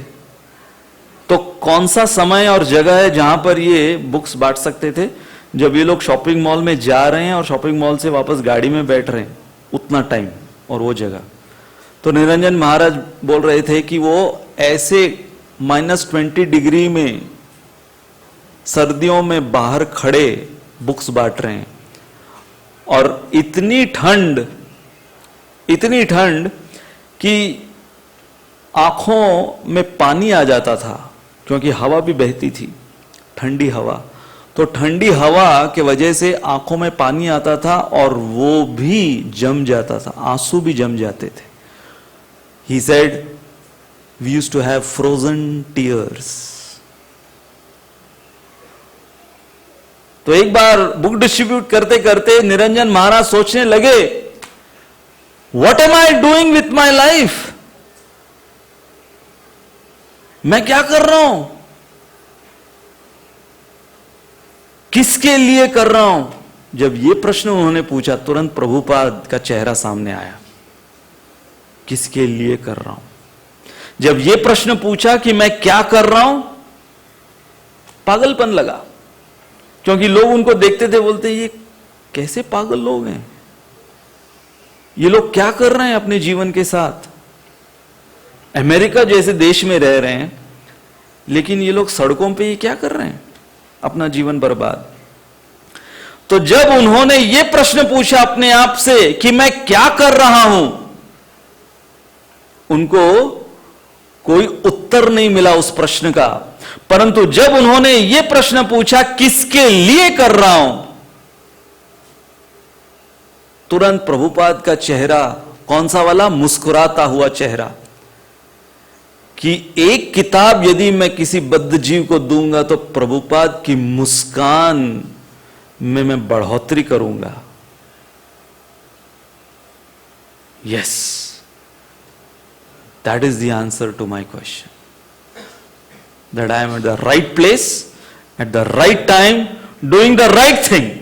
तो कौन सा समय और जगह है जहां पर ये बुक्स बांट सकते थे? जब ये लोग शॉपिंग मॉल में जा रहे हैं और शॉपिंग मॉल से वापस गाड़ी में बैठ रहे हैं, उतना टाइम और वो जगह। तो निरंजन महाराज बोल रहे थे कि वो ऐसे -20 डिग्री में सर्दियों में बाहर खड़े बुक्स बांट रहे हैं, और इतनी ठंड कि आंखों में पानी आ जाता था, क्योंकि हवा भी बहती थी, ठंडी हवा। तो ठंडी हवा के वजह से आंखों में पानी आता था और वो भी जम जाता था, आंसू भी जम जाते थे। He said, we used to have frozen tears. तो एक बार बुक डिस्ट्रीब्यूट करते करते निरंजन महाराज सोचने लगे, What am I doing with my life? मैं क्या कर रहा हूं? किसके लिए कर रहा हूं? जब ये प्रश्न उन्होंने पूछा, तुरंत प्रभुपाद का चेहरा सामने आया। किसके लिए कर रहा हूं? जब ये प्रश्न पूछा कि मैं क्या कर रहा हूं, पागलपन लगा, क्योंकि लोग उनको देखते थे, बोलते ये कैसे पागल लोग हैं, ये लोग क्या कर रहे हैं अपने जीवन के साथ। अमेरिका जैसे देश में रह रहे हैं, लेकिन ये लोग सड़कों पे ये क्या कर रहे हैं, अपना जीवन बर्बाद। तो जब उन्होंने ये प्रश्न पूछा अपने आप से कि मैं क्या कर रहा हूं, उनको कोई उत्तर नहीं मिला उस प्रश्न का। परंतु जब उन्होंने ये प्रश्न पूछा किसके लिए कर रहा हूं, तुरंत प्रभुपाद का चेहरा, कौन सा वाला? मुस्कुराता हुआ चेहरा, कि एक किताब यदि मैं किसी बद्ध जीव को दूंगा तो प्रभुपाद की मुस्कान में मैं बढ़ोतरी करूंगा। Yes, that is the answer to my question, that I am at the right place at the right time doing the right thing.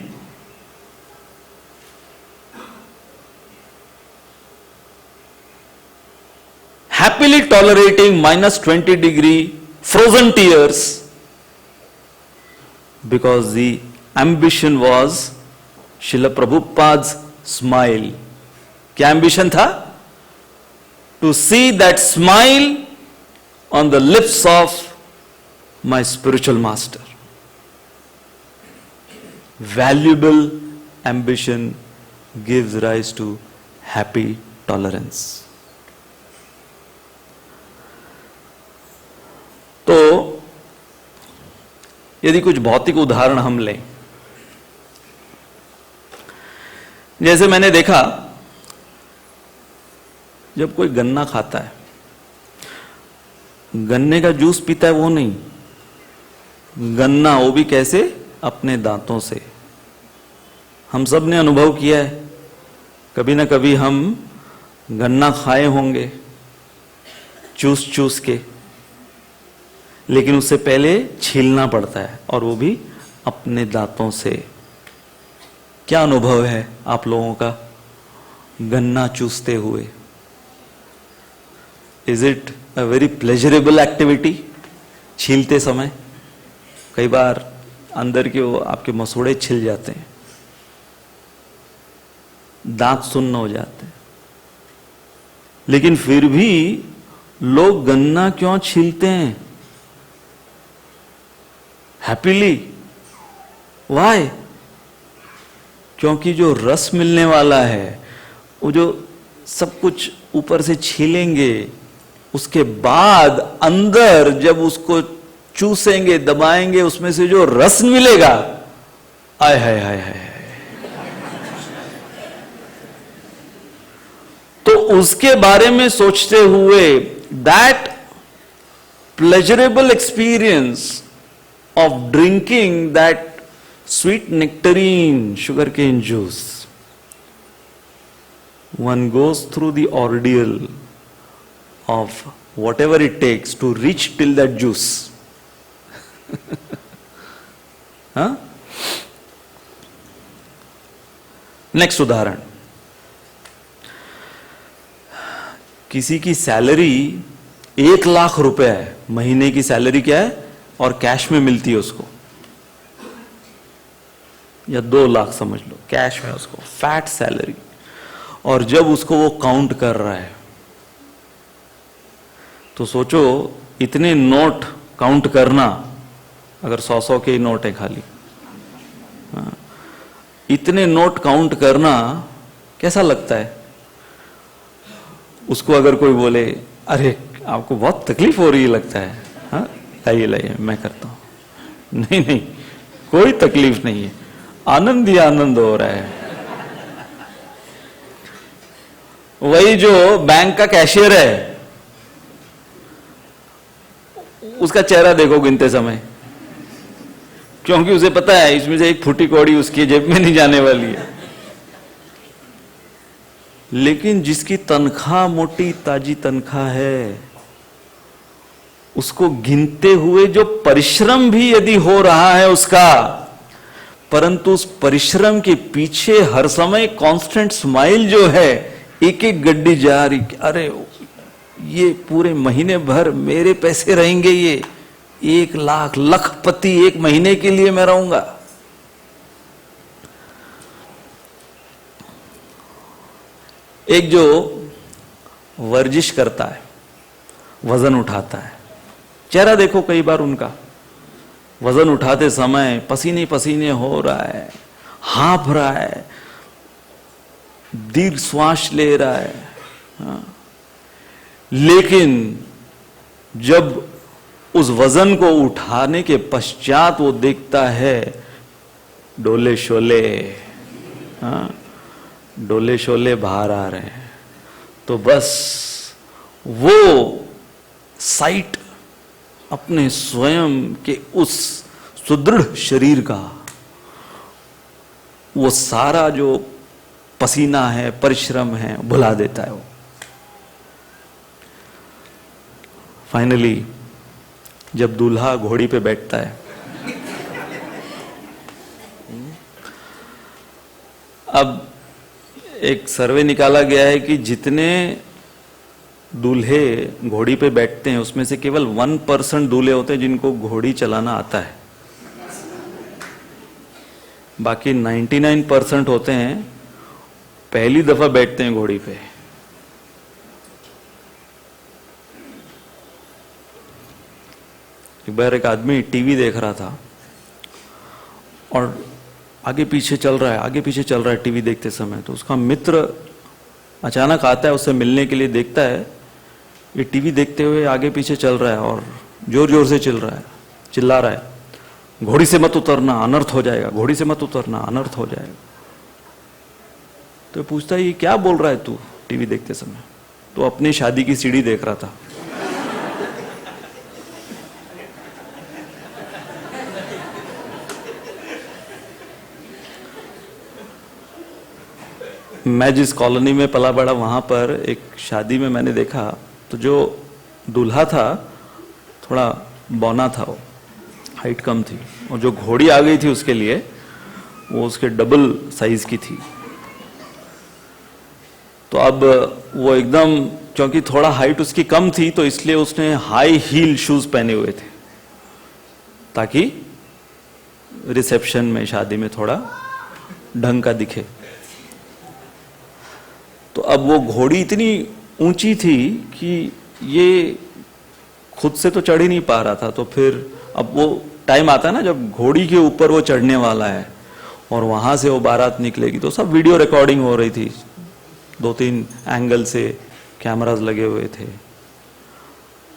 Happily tolerating -20 degree frozen tears, because the ambition was Srila Prabhupada's smile. क्या ambition था? To see that smile on the lips of my spiritual master. Valuable ambition gives rise to happy tolerance. तो यदि कुछ भौतिक उदाहरण हम लें, जैसे मैंने देखा जब कोई गन्ना खाता है, गन्ने का जूस पीता है वो नहीं, गन्ना वो भी कैसे? अपने दांतों से। हम सब ने अनुभव किया है, कभी ना कभी हम गन्ना खाए होंगे चूस चूस के, लेकिन उससे पहले छीलना पड़ता है, और वो भी अपने दांतों से। क्या अनुभव है आप लोगों का गन्ना चूसते हुए? Is it a very pleasurable activity? छीलते समय कई बार अंदर के वो आपके मसूड़े छिल जाते हैं, दांत सुन्न हो जाते हैं, लेकिन फिर भी लोग गन्ना क्यों छीलते हैं? हैप्पीली। Why? क्योंकि जो रस मिलने वाला है, वो जो सब कुछ ऊपर से छीलेंगे, उसके बाद अंदर जब उसको चूसेंगे, दबाएंगे, उसमें से जो रस मिलेगा, आय हाय हाय हाय, तो उसके बारे में सोचते हुए that pleasurable experience of drinking that sweet nectarine sugarcane juice, one goes through the ordeal of whatever it takes to reach till that juice. हाँ? नेक्स्ट उदाहरण, किसी की सैलरी 1,00,000 रुपए है, महीने की सैलरी क्या है, और कैश में मिलती है उसको, या 2,00,000 समझ लो, कैश में उसको, फैट सैलरी। और जब उसको वो काउंट कर रहा है, तो सोचो इतने नोट काउंट करना, अगर 100-100 के ही नोट है खाली, हाँ, इतने नोट काउंट करना कैसा लगता है उसको? अगर कोई बोले अरे आपको बहुत तकलीफ हो रही है लगता है, हाँ लाइए लाइए मैं करता हूं, नहीं नहीं कोई तकलीफ नहीं है, आनंद ही आनंद हो रहा है। वही जो बैंक का कैशियर है, उसका चेहरा देखो गिनते समय, क्योंकि उसे पता है इसमें से एक फूटी कौड़ी उसकी जेब में नहीं जाने वाली है। लेकिन जिसकी तनख्वाह मोटी ताजी तनख्वाह है, उसको गिनते हुए जो परिश्रम भी यदि हो रहा है उसका, परंतु उस परिश्रम के पीछे हर समय कांस्टेंट स्माइल जो है, एक एक गड्डी जा रही, अरे ये पूरे महीने भर मेरे पैसे रहेंगे, ये 1,00,000 लखपति एक महीने के लिए मैं रहूंगा। एक जो वर्जिश करता है, वजन उठाता है, चेहरा देखो कई बार उनका, वजन उठाते समय पसीने पसीने हो रहा है, हाँफ रहा है, दीर्घ श्वास ले रहा है, हाँ। लेकिन जब उस वजन को उठाने के पश्चात वो देखता है डोले शोले, हाँ, डोले शोले बाहर आ रहे हैं, तो बस वो साइट अपने स्वयं के उस सुदृढ़ शरीर का, वो सारा जो पसीना है, परिश्रम है, भुला देता है वो। फाइनली जब दूल्हा घोड़ी पे बैठता है, अब एक सर्वे निकाला गया है कि जितने दूल्हे घोड़ी पे बैठते हैं उसमें से केवल 1% दूल्हे होते हैं जिनको घोड़ी चलाना आता है, बाकी 99% होते हैं पहली दफा बैठते हैं घोड़ी पे। एक बार एक आदमी टीवी देख रहा था और आगे पीछे चल रहा है, आगे पीछे चल रहा है टीवी देखते समय, तो उसका मित्र अचानक आता है उससे मिलने के लिए, देखता है ये टीवी देखते हुए आगे पीछे चल रहा है और जोर जोर से चिल्ला रहा है, घोड़ी से मत उतरना अनर्थ हो जाएगा, घोड़ी से मत उतरना अनर्थ हो जाएगा। तो पूछता है ये क्या बोल रहा है तू टीवी देखते समय? तो अपनी शादी की सीढ़ी देख रहा था। मैं जिस कॉलोनी में पला बड़ा, वहां पर एक शादी में मैंने देखा, तो जो दूल्हा था थोड़ा बौना था, वो हाइट कम थी, और जो घोड़ी आ गई थी उसके लिए वो उसके डबल साइज की थी। तो अब वो एकदम, क्योंकि थोड़ा हाइट उसकी कम थी तो इसलिए उसने हाई हील शूज पहने हुए थे ताकि रिसेप्शन में, शादी में थोड़ा ढंग का दिखे। तो अब वो घोड़ी इतनी ऊंची थी कि ये खुद से तो चढ़ ही नहीं पा रहा था, तो फिर अब वो टाइम आता है ना जब घोड़ी के ऊपर वो चढ़ने वाला है, और वहां से वो बारात निकलेगी, तो सब वीडियो रिकॉर्डिंग हो रही थी, 2-3 एंगल से कैमरास लगे हुए थे।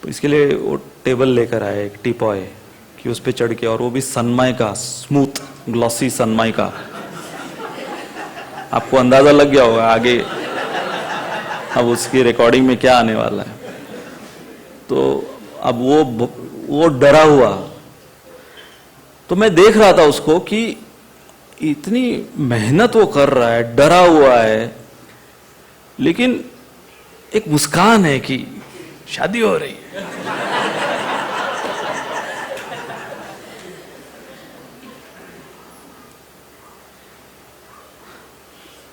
तो इसके लिए वो टेबल लेकर आए, एक टीपॉय, कि उस पर चढ़ के, और वो भी सनमाई का, स्मूथ ग्लॉसी सनमाई का। आपको अंदाजा लग गया होगा आगे अब उसकी रिकॉर्डिंग में क्या आने वाला है। तो अब वो डरा हुआ, तो मैं देख रहा था उसको कि इतनी मेहनत वो कर रहा है, डरा हुआ है, लेकिन एक मुस्कान है कि शादी हो रही है।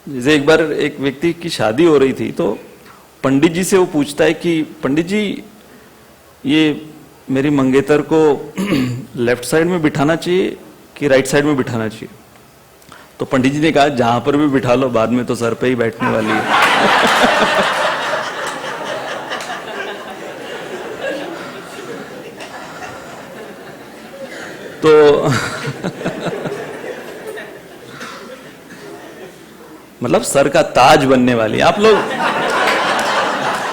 जैसे एक बार एक व्यक्ति की शादी हो रही थी, तो पंडित जी से वो पूछता है कि पंडित जी, ये मेरी मंगेतर को लेफ्ट साइड में बिठाना चाहिए कि राइट साइड में बिठाना चाहिए? तो पंडित जी ने कहा, जहां पर भी बिठा लो, बाद में तो सर पे ही बैठने वाली है। तो मतलब सर का ताज बनने वाली। आप लोग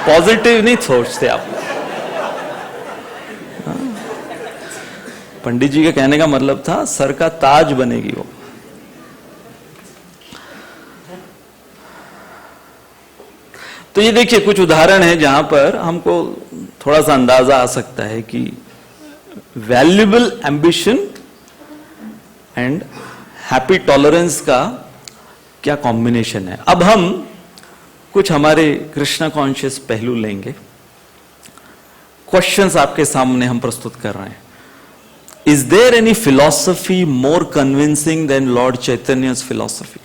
पॉजिटिव नहीं सोचते आप। पंडित जी के कहने का मतलब था सर का ताज बनेगी वो। तो ये देखिए कुछ उदाहरण है जहां पर हमको थोड़ा सा अंदाजा आ सकता है कि valuable ambition and happy tolerance का क्या कॉम्बिनेशन है। अब हम कुछ हमारे कृष्णा कॉन्शियस पहलू लेंगे। क्वेश्चंस आपके सामने हम प्रस्तुत कर रहे हैं। Is there any philosophy more convincing than Lord Chaitanya's philosophy?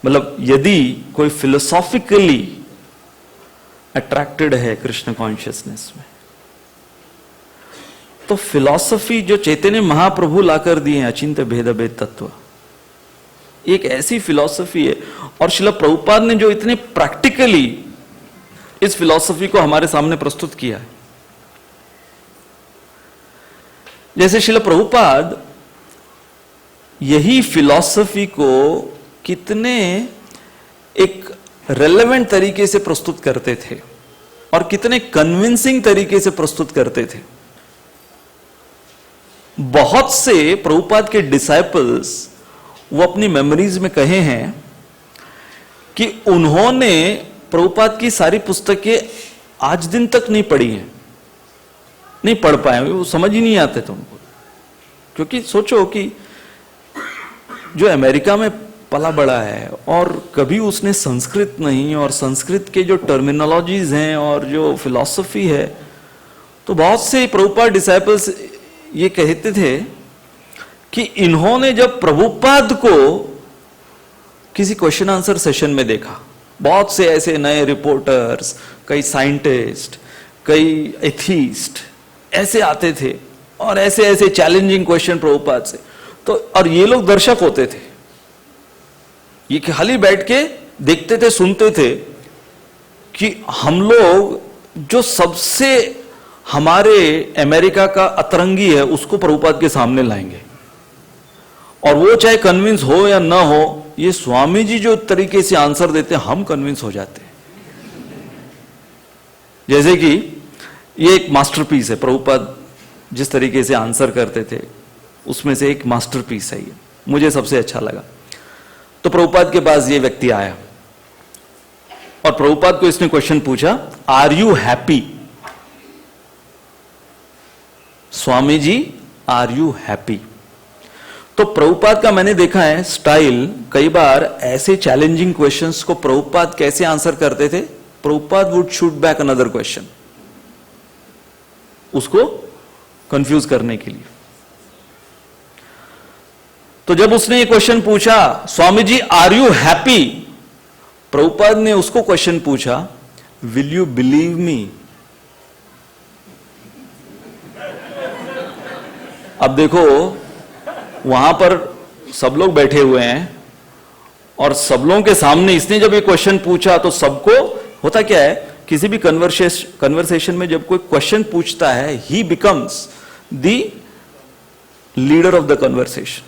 मतलब यदि कोई फिलोसॉफिकली अट्रैक्टेड है कृष्ण कॉन्शियसनेस में, तो फिलॉसफी जो चैतन्य महाप्रभु लाकर दिए हैं, अचिंत्य भेद भेद तत्व, एक ऐसी फिलॉसफी है। और श्रील प्रभुपाद ने जो इतने प्रैक्टिकली इस फिलॉसफी को हमारे सामने प्रस्तुत किया है। जैसे श्रील प्रभुपाद यही फिलॉसफी को कितने एक रेलेवेंट तरीके से प्रस्तुत करते थे और कितने कन्विंसिंग तरीके से प्रस्तुत करते थे। बहुत से प्रभुपाद के डिसाइपल्स वो अपनी मेमोरीज में कहे हैं कि उन्होंने प्रभुपाद की सारी पुस्तकें आज दिन तक नहीं पढ़ी हैं, नहीं पढ़ पाए, वो समझ ही नहीं आते थे उनको। क्योंकि सोचो कि जो अमेरिका में पला बड़ा है और कभी उसने संस्कृत नहीं, और संस्कृत के जो टर्मिनोलॉजीज हैं और जो फिलॉसफी है, तो बहुत से प्रभुपाद डिसाइपल्स ये कहते थे कि इन्होंने जब प्रभुपाद को किसी क्वेश्चन आंसर सेशन में देखा, बहुत से ऐसे नए रिपोर्टर्स, कई साइंटिस्ट, कई एथीस्ट ऐसे आते थे और ऐसे ऐसे चैलेंजिंग क्वेश्चन प्रभुपाद से, तो और ये लोग दर्शक होते थे, ये खाली बैठ के देखते थे, सुनते थे कि हम लोग जो सबसे हमारे अमेरिका का अतरंगी है उसको प्रभुपाद के सामने लाएंगे, और वो चाहे कन्विंस हो या ना हो, ये स्वामी जी जो तरीके से आंसर देते हैं हम कन्विंस हो जाते हैं। जैसे कि ये एक मास्टरपीस है, प्रभुपाद जिस तरीके से आंसर करते थे उसमें से एक मास्टरपीस है, ये मुझे सबसे अच्छा लगा। तो प्रभुपाद के पास ये व्यक्ति आया और प्रभुपाद को इसने क्वेश्चन पूछा, are you happy? Swami ji are you happy? तो प्रभुपाद का मैंने देखा है स्टाइल, कई बार ऐसे चैलेंजिंग क्वेश्चंस को प्रभुपाद कैसे आंसर करते थे, Prabhupada would shoot back another question, उसको कंफ्यूज करने के लिए। तो जब उसने ये क्वेश्चन पूछा, स्वामी ji are you happy? Prabhupada ने उसको क्वेश्चन पूछा, विल यू बिलीव मी? अब देखो वहां पर सब लोग बैठे हुए हैं और सब लोगों के सामने इसने जब ये क्वेश्चन पूछा, तो सबको होता क्या है, किसी भी कन्वर्सेशन में जब कोई क्वेश्चन पूछता है, ही becomes the leader of the conversation.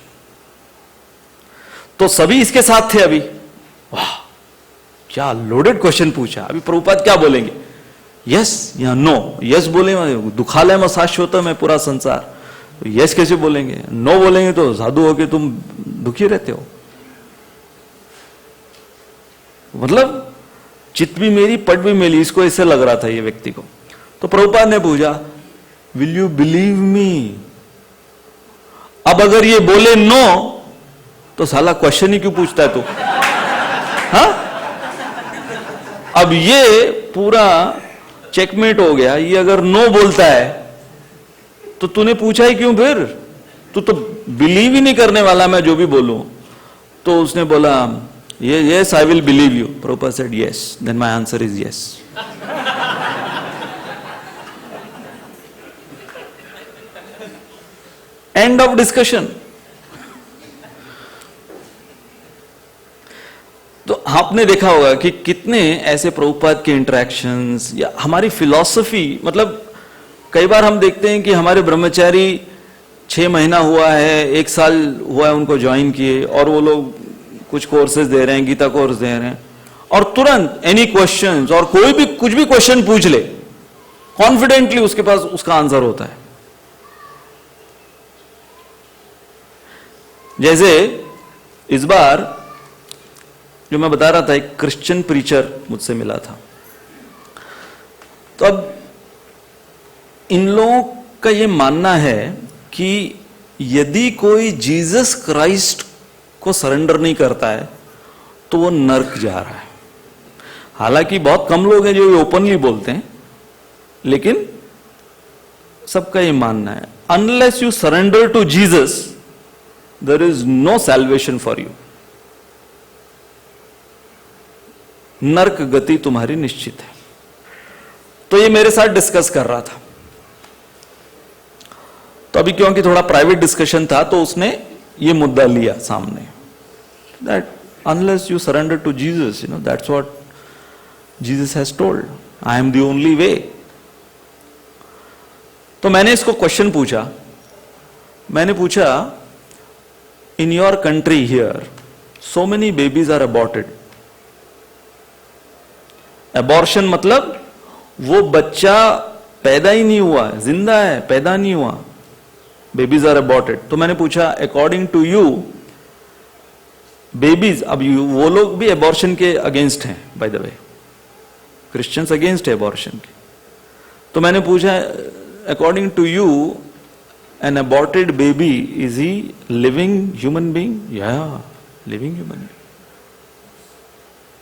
तो सभी इसके साथ थे अभी। वाह, क्या लोडेड क्वेश्चन पूछा। अभी प्रभुपाद क्या बोलेंगे, यस या नो। यस बोले दुखालय में शाश्वत में पूरा संसार, तो यस कैसे बोलेंगे, नो बोलेंगे तो साधु हो के तुम दुखी रहते हो। मतलब चित भी मेरी पट भी मेरी, इसको ऐसे लग रहा था ये व्यक्ति को। तो प्रभुपाद ने पूछा, विल यू बिलीव मी। अब अगर ये बोले नो तो साला क्वेश्चन ही क्यों पूछता है तू, हाँ? अब ये पूरा चेकमेट हो गया। ये अगर नो बोलता है तो तूने पूछा ही क्यों फिर, तू तो बिलीव ही नहीं करने वाला मैं जो भी बोलूं। तो उसने बोला, yes, I will believe you. Prabhupada said yes. Then my answer is yes. End of discussion. तो आपने देखा होगा कि कितने ऐसे प्रभुपाद के इंटरेक्शंस या हमारी फिलॉसफी, मतलब कई बार हम देखते हैं कि हमारे ब्रह्मचारी 6 महीना हुआ है, 1 साल हुआ है उनको ज्वाइन किए, और वो लोग कुछ कोर्सेज दे रहे हैं, गीता कोर्स दे रहे हैं, और तुरंत एनी क्वेश्चंस, और कोई भी कुछ भी क्वेश्चन पूछ ले, कॉन्फिडेंटली उसके पास उसका आंसर होता है। जैसे इस बार जो मैं बता रहा था, एक क्रिश्चियन प्रीचर मुझसे मिला था। तो अब इन लोगों का ये मानना है कि यदि कोई जीसस क्राइस्ट को सरेंडर नहीं करता है तो वो नर्क जा रहा है। हालांकि बहुत कम लोग हैं जो ये ओपनली बोलते हैं, लेकिन सबका ये मानना है, unless you surrender to Jesus there is no salvation for you. नर्क गति तुम्हारी निश्चित है। तो ये मेरे साथ डिस्कस कर रहा था। तो अभी क्योंकि थोड़ा प्राइवेट डिस्कशन था तो उसने ये मुद्दा लिया सामने, that unless you surrender to Jesus, that's what Jesus has told, I am the only way. तो मैंने इसको क्वेश्चन पूछा, मैंने पूछा, in your country here so many babies are aborted. Abortion मतलब वो बच्चा पैदा ही नहीं हुआ, जिंदा है, पैदा नहीं हुआ, बेबीज आर अबॉर्टेड। तो मैंने पूछा, अकॉर्डिंग टू यू बेबीज, अब वो लोग भी अबॉर्शन के अगेंस्ट हैं, by the way Christians against है अबॉर्शन के। तो मैंने पूछा, according to you an aborted baby is he living human being? या लिविंग ह्यूमन बीइंग।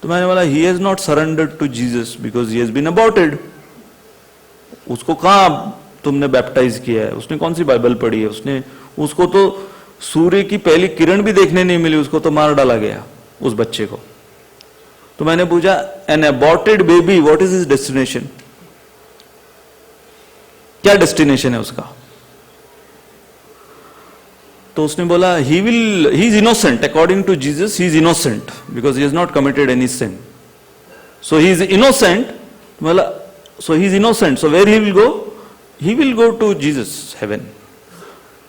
तो मैंने बोला, he has not surrendered to Jesus because he has been aborted. उसको कहां तुमने बैप्टाइज किया है, उसने कौन सी बाइबल पढ़ी है, उसको तो सूर्य की पहली किरण भी देखने नहीं मिली, उसको तो मार डाला गया उस बच्चे को। तो मैंने पूछा, an aborted baby what is his destination, क्या डेस्टिनेशन है उसका? तो उसने बोला, he is innocent according to Jesus, he is innocent because he has not committed any sin, so he is innocent. बोला, so he is innocent, so where he will go? He will go to Jesus heaven.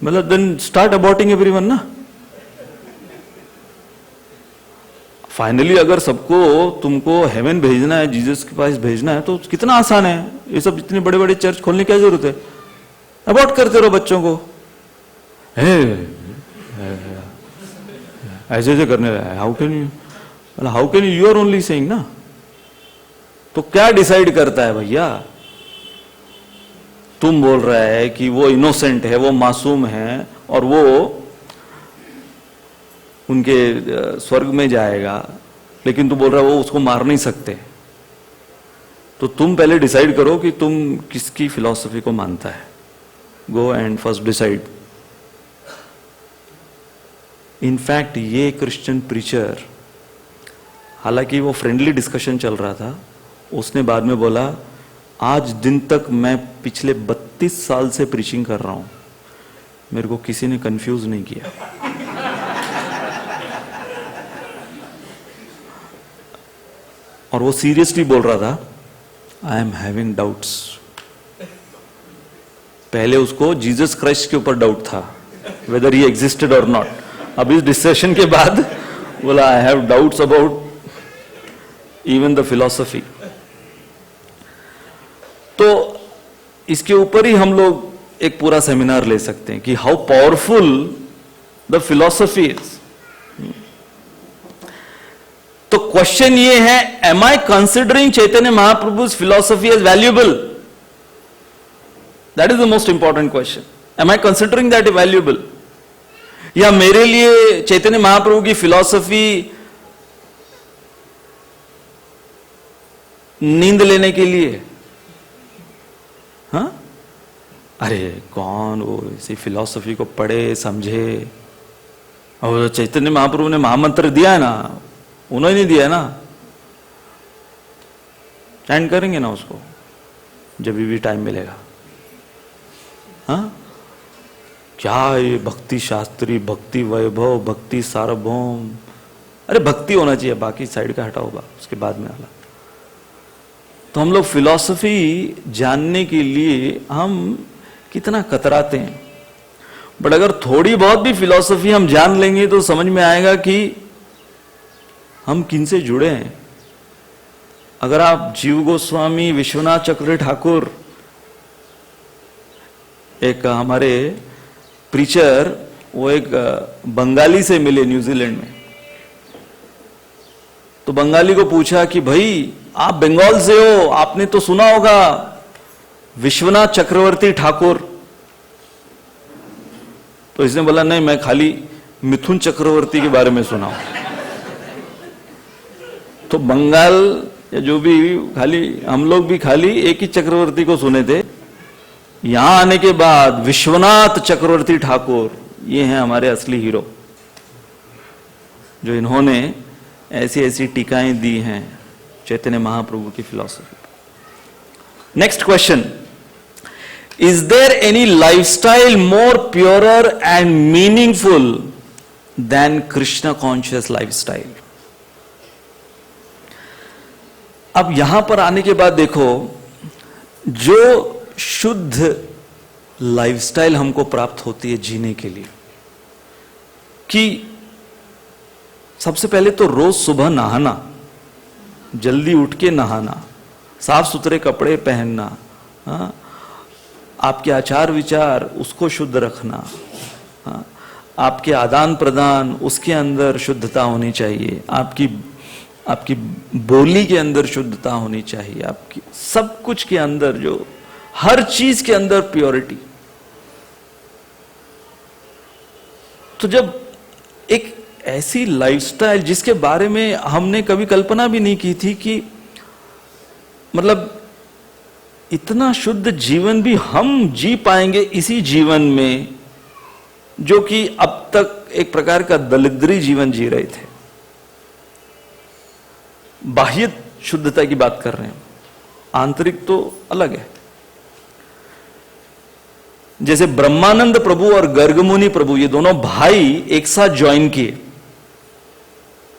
मतलब then start aborting everyone ना। Finally अगर सबको तुमको haven भेजना है, Jesus के पास भेजना है, तो कितना आसान है। ये सब इतने बड़े बड़े चर्च खोलने की क्या जरूरत है? अबॉर्ट करते रहो बच्चों को, ऐसे ऐसे करने रहा है। How can you are only saying ना। तो क्या डिसाइड करता है भैया? तुम बोल रहा है कि वो इनोसेंट है, वो मासूम है, और वो उनके स्वर्ग में जाएगा, लेकिन तू बोल रहा है वो उसको मार नहीं सकते। तो तुम पहले डिसाइड करो कि तुम किसकी फिलॉसफी को मानता है। Go and first decide. In fact ये क्रिश्चियन प्रीचर, हालांकि वो फ्रेंडली डिस्कशन चल रहा था, उसने बाद में बोला, आज दिन तक मैं पिछले 32 साल से प्रीचिंग कर रहा हूं, मेरे को किसी ने कंफ्यूज नहीं किया। और वो सीरियसली बोल रहा था, आई एम हैविंग डाउट्स। पहले उसको जीसस क्राइस्ट के ऊपर डाउट था, वेदर ही एग्जिस्टेड और नॉट। अब इस डिस्कशन के बाद बोला I have doubts about even the philosophy. तो इसके ऊपर ही हम लोग एक पूरा सेमिनार ले सकते हैं कि how powerful the philosophy is. तो क्वेश्चन ये है, am I considering Chaitanya Mahaprabhu's philosophy as valuable? That is the most important question. Am I considering that valuable, या मेरे लिए चैतन्य महाप्रभु की फिलॉसफी नींद लेने के लिए? हाँ, अरे कौन वो इसी फिलॉसफी को पढ़े समझे? और चैतन्य महाप्रभु ने महामंत्र दिया है ना, उन्होंने नहीं दिया है ना, चैंट करेंगे ना उसको जब भी टाइम मिलेगा। हाँ, क्या ये भक्ति शास्त्री, भक्ति वैभव, भक्ति सार्वभौम, अरे भक्ति होना चाहिए, बाकी साइड का हटा होगा उसके बाद में आला। तो हम लोग फिलॉसफी जानने के लिए हम कितना कतराते हैं, बट अगर थोड़ी बहुत भी फिलॉसफी हम जान लेंगे तो समझ में आएगा कि हम किन से जुड़े हैं। अगर आप जीव गोस्वामी, विश्वनाथ चक्रवर्ती ठाकुर, एक हमारे प्रीचर, वो एक बंगाली से मिले न्यूजीलैंड में, तो बंगाली को पूछा कि भाई आप बंगाल से हो, आपने तो सुना होगा विश्वनाथ चक्रवर्ती ठाकुर। तो इसने बोला नहीं, मैं खाली मिथुन चक्रवर्ती के बारे में सुना हूं। तो बंगाल या जो भी, खाली हम लोग भी खाली एक ही चक्रवर्ती को सुने थे। यहां आने के बाद विश्वनाथ चक्रवर्ती ठाकुर, ये हैं हमारे असली हीरो, जो इन्होंने ऐसी ऐसी टीकाएं दी हैं चैतन्य महाप्रभु की philosophy. Next question, is there any lifestyle more purer and meaningful than Krishna conscious lifestyle? अब यहां पर आने के बाद देखो, जो शुद्ध लाइफस्टाइल हमको प्राप्त होती है जीने के लिए, कि सबसे पहले तो रोज सुबह नहाना, जल्दी उठ के नहाना, साफ सुथरे कपड़े पहनना, हाँ? आपके आचार विचार उसको शुद्ध रखना, हाँ? आपके आदान प्रदान उसके अंदर शुद्धता होनी चाहिए, आपकी बोली के अंदर शुद्धता होनी चाहिए, आपकी सब कुछ के अंदर, जो हर चीज के अंदर प्योरिटी। तो जब एक ऐसी लाइफस्टाइल जिसके बारे में हमने कभी कल्पना भी नहीं की थी कि मतलब इतना शुद्ध जीवन भी हम जी पाएंगे इसी जीवन में, जो कि अब तक एक प्रकार का दलिद्री जीवन जी रहे थे। बाह्य शुद्धता की बात कर रहे हैं, आंतरिक तो अलग है। जैसे ब्रह्मानंद प्रभु और गर्गमुनि प्रभु, ये दोनों भाई एक साथ ज्वाइन किए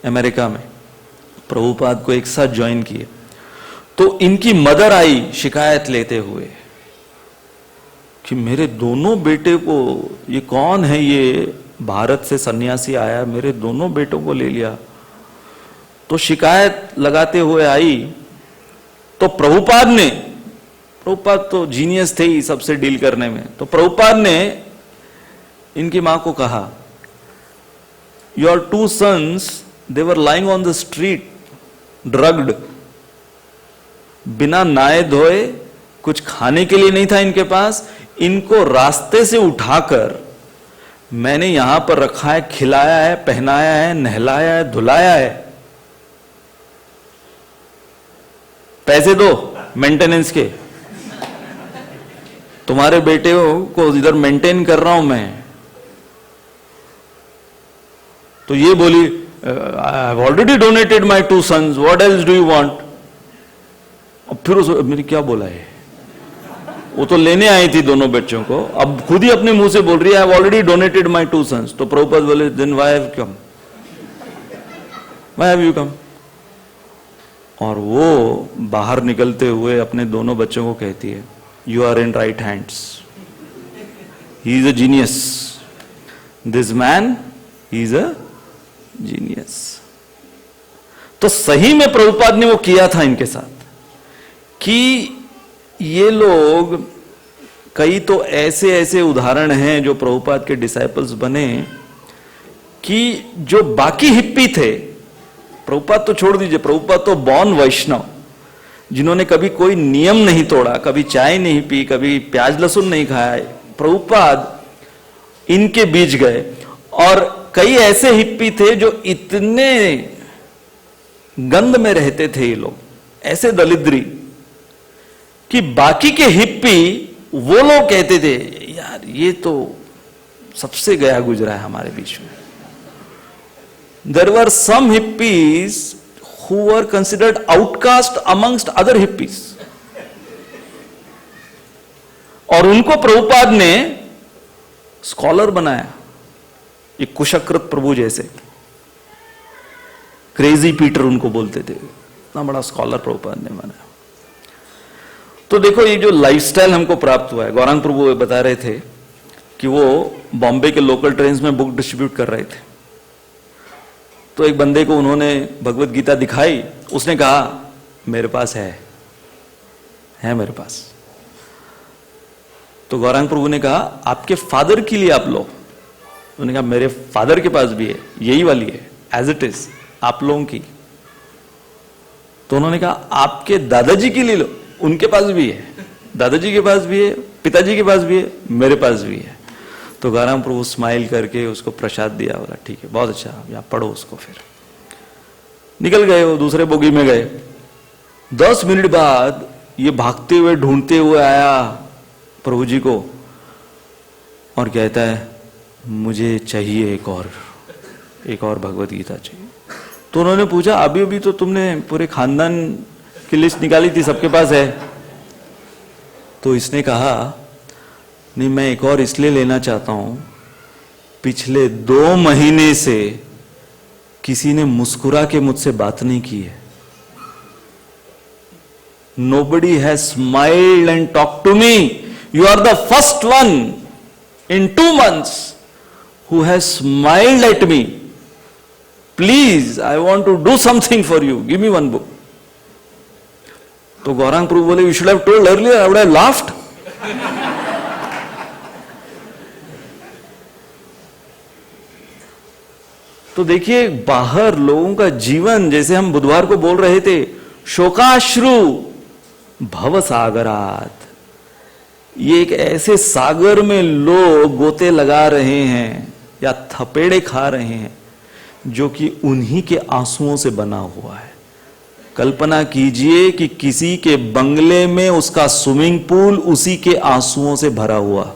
अमेरिका में, प्रभुपाद को एक साथ ज्वाइन किए। तो इनकी मदर आई शिकायत लेते हुए कि मेरे दोनों बेटे को, ये कौन है, ये भारत से सन्यासी आया, मेरे दोनों बेटों को ले लिया। तो शिकायत लगाते हुए आई, तो प्रभुपाद तो जीनियस थे ही सबसे डील करने में। तो प्रभुपाद ने इनकी मां को कहा, your 2 sons, they were lying on the street, drugged, बिना नहाए धोए, कुछ खाने के लिए नहीं था इनके पास, इनको रास्ते से उठाकर मैंने यहां पर रखा है, खिलाया है, पहनाया है, नहलाया है, धुलाया है, पैसे दो मेंटेनेंस के, तुम्हारे बेटे को इधर मेंटेन कर रहा हूं मैं। तो ये बोली, I have already donated my 2 sons, what else do you want? अब फिर मेरी क्या बोला है, वो तो लेने आई थी दोनों बच्चों को, अब खुद ही अपने मुंह से बोल रही है, I have already donated my 2 sons। तो प्रभुपाद बोले, then why have you come? Why have you come? और वो बाहर निकलते हुए अपने दोनों बच्चों को कहती है, you are in right hands, he is a genius, this man, he is a genius. तो सही में प्रभुपाद ने वो किया था इनके साथ कि ये लोग, कई तो ऐसे ऐसे उदाहरण हैं जो प्रभुपाद के डिसाइपल्स बने कि जो बाकी हिप्पी थे, प्रभुपाद तो छोड़ दीजिए, प्रभुपाद तो बॉर्न वैष्णव, जिन्होंने कभी कोई नियम नहीं तोड़ा, कभी चाय नहीं पी, कभी प्याज लहसुन नहीं खाया, प्रभुपाद इनके बीच गए। और कई ऐसे हिप्पी थे जो इतने गंद में रहते थे, ये लोग ऐसे दलिद्री, कि बाकी के हिप्पी वो लोग कहते थे यार ये तो सबसे गया गुजरा है हमारे बीच में। There were some hippies who were considered outcast amongst other hippies, और उनको प्रभुपाद ने स्कॉलर बनाया, ये कुशकृत प्रभु जैसे, क्रेजी पीटर उनको बोलते थे, इतना बड़ा स्कॉलर प्रभुपाद ने बनाया। तो देखो ये जो लाइफस्टाइल हमको प्राप्त हुआ है, गौरांग प्रभु बता रहे थे कि वो बॉम्बे के लोकल ट्रेन्स में बुक डिस्ट्रीब्यूट कर रहे थे। तो एक बंदे को उन्होंने भगवत गीता दिखाई, उसने कहा मेरे पास है मेरे पास। तो गौरांग प्रभु ने कहा आपके फादर के लिए आप लो। उन्होंने कहा मेरे फादर के पास भी है, यही वाली है, एज इट इज आप लोगों की। तो उन्होंने कहा आपके दादाजी के लिए लो, उनके पास भी है, दादाजी के पास भी है, पिताजी के पास भी है, मेरे पास भी है। तो गौरांग प्रभु स्माइल करके उसको प्रसाद दिया, बोला ठीक है बहुत अच्छा, आप पढ़ो उसको। फिर निकल गए, वो दूसरे बोगी में गए। 10 मिनट बाद ये भागते हुए ढूंढते हुए आया प्रभु जी को और कहता है मुझे चाहिए एक और भगवत गीता चाहिए। तो उन्होंने पूछा अभी अभी तो तुमने पूरे खानदान की लिस्ट निकाली थी, सबके पास है। तो इसने कहा नहीं मैं एक और इसलिए लेना चाहता हूं, पिछले 2 महीने से किसी ने मुस्कुरा के मुझसे बात नहीं की है। Nobody has smiled and talked to me. You are the first one in 2 months who has smiled at me. Please, I want to do something for you. Give me one book. तो गौरांग प्रभु बोले you should have told earlier, I would have laughed. तो देखिए बाहर लोगों का जीवन, जैसे हम बुधवार को बोल रहे थे, शोकाश्रु भव सागरात, ये एक ऐसे सागर में लोग गोते लगा रहे हैं या थपेड़े खा रहे हैं जो कि उन्हीं के आंसुओं से बना हुआ है। कल्पना कीजिए कि किसी के बंगले में उसका स्विमिंग पूल उसी के आंसुओं से भरा हुआ,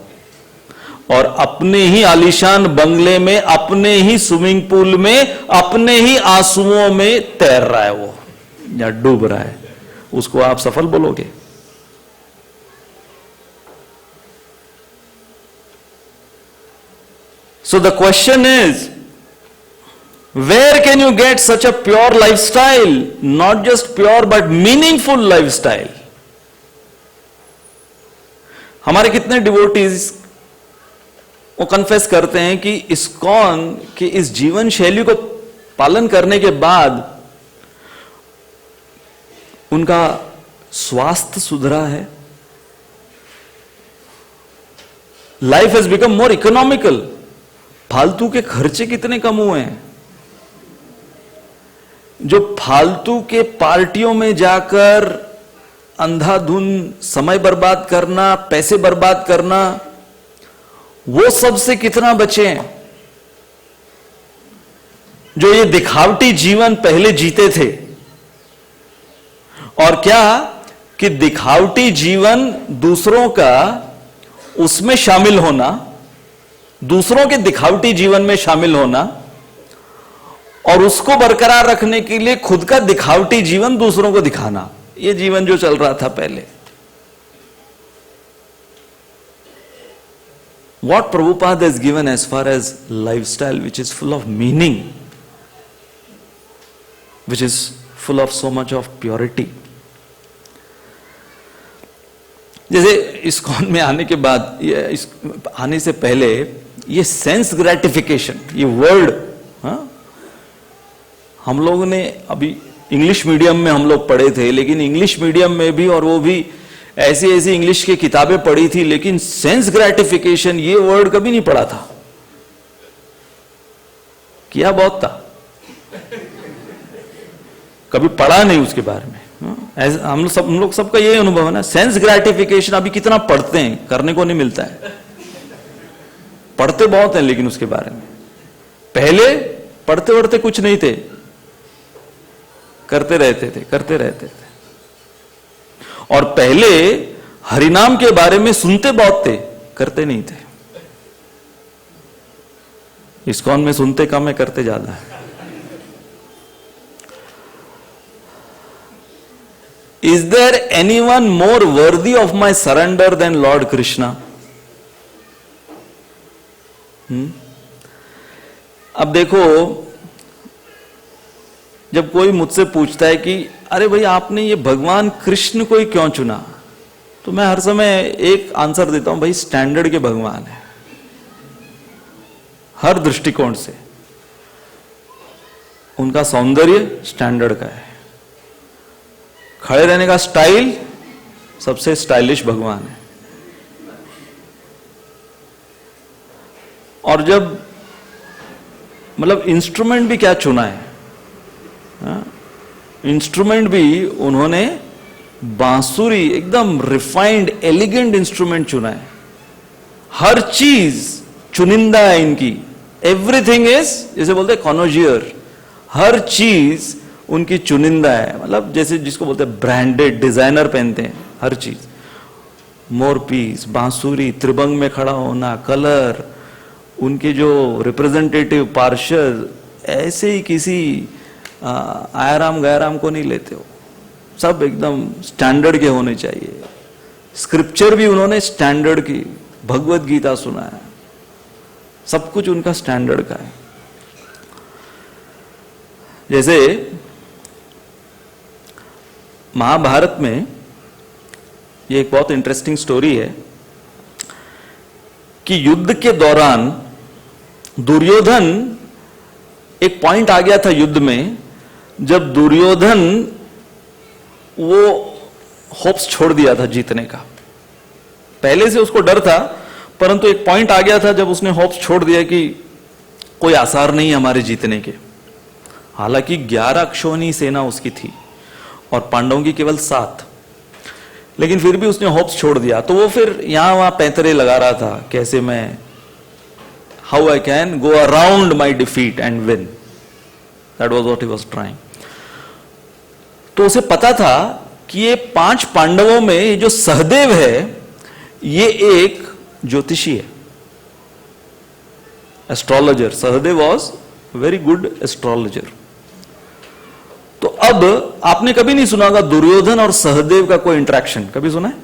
और अपने ही आलीशान बंगले में, अपने ही स्विमिंग पूल में, अपने ही आंसुओं में तैर रहा है वो या डूब रहा है। उसको आप सफल बोलोगे? So the question is, where can you get such a pure lifestyle? Not just pure but meaningful lifestyle. हमारे कितने डिवोटीज वो कन्फेस करते हैं कि इस्कॉन की इस जीवन शैली को पालन करने के बाद उनका स्वास्थ्य सुधरा है, life has become more economical, फालतू के खर्चे कितने कम हुए हैं। जो फालतू के पार्टियों में जाकर अंधाधुन समय बर्बाद करना, पैसे बर्बाद करना, वो सबसे कितना बचे हैं। जो ये दिखावटी जीवन पहले जीते थे, और क्या कि दिखावटी जीवन दूसरों का उसमें शामिल होना, दूसरों के दिखावटी जीवन में शामिल होना, और उसको बरकरार रखने के लिए खुद का दिखावटी जीवन दूसरों को दिखाना, ये जीवन जो चल रहा था पहले। What Prabhupada has given as far as lifestyle which is full of meaning, which is full of so much of purity. जैसे इस्कॉन में आने के बाद, आने से पहले ये सेंस ग्रेटिफिकेशन, ये वर्ड हम लोगों ने अभी इंग्लिश मीडियम में हम लोग पढ़े थे, लेकिन इंग्लिश मीडियम में भी, और वो भी ऐसी ऐसी इंग्लिश की किताबें पढ़ी थी, लेकिन सेंस ग्रेटिफिकेशन ये वर्ड कभी नहीं पढ़ा था। किया बहुत था, कभी पढ़ा नहीं उसके बारे में। हम लोग सबका यही अनुभव है ना, सेंस ग्रेटिफिकेशन अभी कितना पढ़ते हैं, करने को नहीं मिलता है। पढ़ते बहुत हैं लेकिन उसके बारे में, पहले पढ़ते पढ़ते कुछ नहीं थे, करते रहते थे। और पहले हरिनाम के बारे में सुनते बहुत थे, करते नहीं थे। इस्कॉन में सुनते कम है, करते ज्यादा है। Is there anyone more worthy of my surrender than Lord Krishna? अब देखो, जब कोई मुझसे पूछता है कि अरे भाई आपने ये भगवान कृष्ण को ही क्यों चुना, तो मैं हर समय एक आंसर देता हूं, भाई स्टैंडर्ड के भगवान है हर दृष्टिकोण से। उनका सौंदर्य स्टैंडर्ड का है, खड़े रहने का स्टाइल सबसे स्टाइलिश भगवान है। और जब मतलब इंस्ट्रूमेंट भी क्या चुना है, इंस्ट्रूमेंट भी उन्होंने बांसुरी, एकदम रिफाइंड एलिगेंट इंस्ट्रूमेंट चुना है। हर चीज चुनिंदा है इनकी, एवरीथिंग इज, जैसे बोलते हैं कॉनोजियर, हर चीज उनकी चुनिंदा है। मतलब जैसे जिसको बोलते हैं ब्रांडेड, डिजाइनर पहनते हैं हर चीज। मोर पीस, बांसुरी, त्रिभंग में खड़ा होना, कलर, उनके जो रिप्रेजेंटेटिव पार्षद, ऐसे ही किसी आयाराम गयाराम को नहीं लेते हो, सब एकदम स्टैंडर्ड के होने चाहिए। स्क्रिप्चर भी उन्होंने स्टैंडर्ड की, भगवत गीता सुना है, सब कुछ उनका स्टैंडर्ड का है। जैसे महाभारत में ये एक बहुत इंटरेस्टिंग स्टोरी है कि युद्ध के दौरान दुर्योधन, एक पॉइंट आ गया था युद्ध में जब दुर्योधन वो होप्स छोड़ दिया था जीतने का। पहले से उसको डर था, परंतु एक पॉइंट आ गया था जब उसने होप्स छोड़ दिया कि कोई आसार नहीं हमारे जीतने के। हालांकि 11 अक्षौहिणी सेना उसकी थी और पांडवों की केवल 7, लेकिन फिर भी उसने होप्स छोड़ दिया। तो वो फिर यहां वहां पैंतरे लगा रहा था, कैसे मैं, how I can go around my defeat and win, that was what he was trying. तो उसे पता था कि ये 5 पांडवों में ये जो सहदेव है, ये एक ज्योतिषी है, astrologer. Sahadev was very good astrologer. तो अब आपने कभी नहीं सुना होगा दुर्योधन और सहदेव का कोई इंटरेक्शन, कभी सुना है?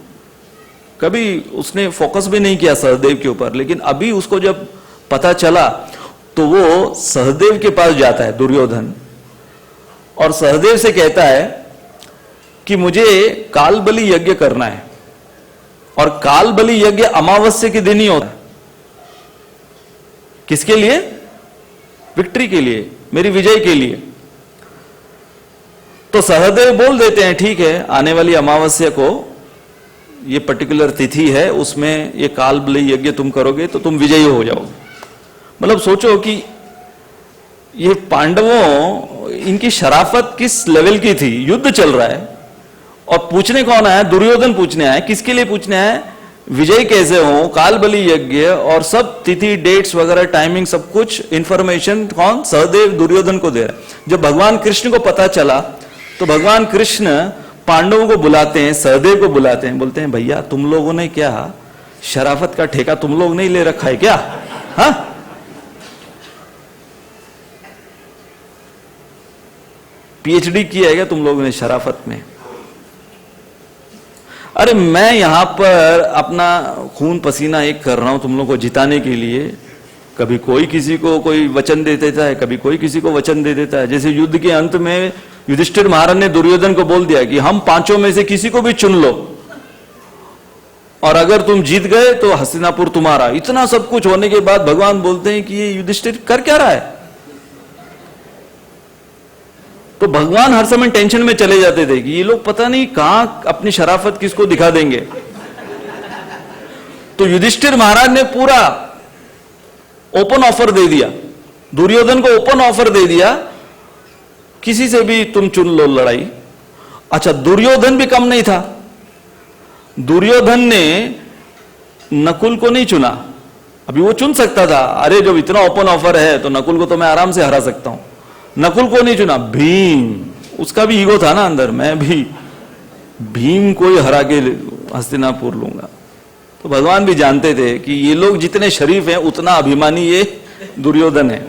कभी उसने फोकस भी नहीं किया सहदेव के ऊपर। लेकिन अभी उसको जब पता चला तो वो सहदेव के पास जाता है दुर्योधन, और सहदेव से कहता है कि मुझे कालबली यज्ञ करना है, और कालबली यज्ञ अमावस्या के दिन ही होता है। किसके लिए? विक्ट्री के लिए, मेरी विजय के लिए। तो सहदेव बोल देते हैं ठीक है, आने वाली अमावस्या को ये पर्टिकुलर तिथि है, उसमें ये कालबली यज्ञ तुम करोगे तो तुम विजयी हो जाओगे। मतलब सोचो कि ये पांडवों, इनकी शराफत किस लेवल की थी। युद्ध चल रहा है और पूछने कौन आया? दुर्योधन पूछने आया। किसके लिए पूछने आया? विजय कैसे हो, कालबली यज्ञ, और सब तिथि, डेट्स वगैरह, टाइमिंग, सब कुछ इंफॉर्मेशन कौन? सहदेव दुर्योधन को दे रहा है। जब भगवान कृष्ण को पता चला तो भगवान कृष्ण पांडवों को बुलाते हैं, सहदेव को बुलाते हैं, बोलते हैं भैया तुम लोगों ने क्या शराफत का ठेका तुम लोग नहीं ले रखा है क्या? हाँ, पीएचडी किया है क्या तुम लोगों ने शराफत में? अरे मैं यहां पर अपना खून पसीना एक कर रहा हूं तुम लोगों को जिताने के लिए। कभी कोई किसी को कोई वचन दे देता है, कभी कोई किसी को वचन दे देता है। जैसे युद्ध के अंत में युधिष्ठिर महाराज ने दुर्योधन को बोल दिया कि हम 5 में से किसी को भी चुन लो, और अगर तुम जीत गए तो हस्तिनापुर तुम्हारा। इतना सब कुछ होने के बाद भगवान बोलते हैं कि ये युधिष्ठिर कर क्या रहा है? तो भगवान हर समय टेंशन में चले जाते थे कि ये लोग पता नहीं कहां अपनी शराफत किसको दिखा देंगे। तो युधिष्ठिर महाराज ने पूरा ओपन ऑफर दे दिया, दुर्योधन को ओपन ऑफर दे दिया, किसी से भी तुम चुन लो लड़ाई। अच्छा, दुर्योधन भी कम नहीं था। दुर्योधन ने नकुल को नहीं चुना। अभी वो चुन सकता था, अरे जब इतना ओपन ऑफर है तो नकुल को तो मैं आराम से हरा सकता हूं। नकुल को नहीं चुना, भीम, उसका भी ईगो था ना अंदर, मैं भी भीम को ही हरा के हस्तिनापुर लूंगा। तो भगवान भी जानते थे कि ये लोग जितने शरीफ हैं उतना अभिमानी ये दुर्योधन है,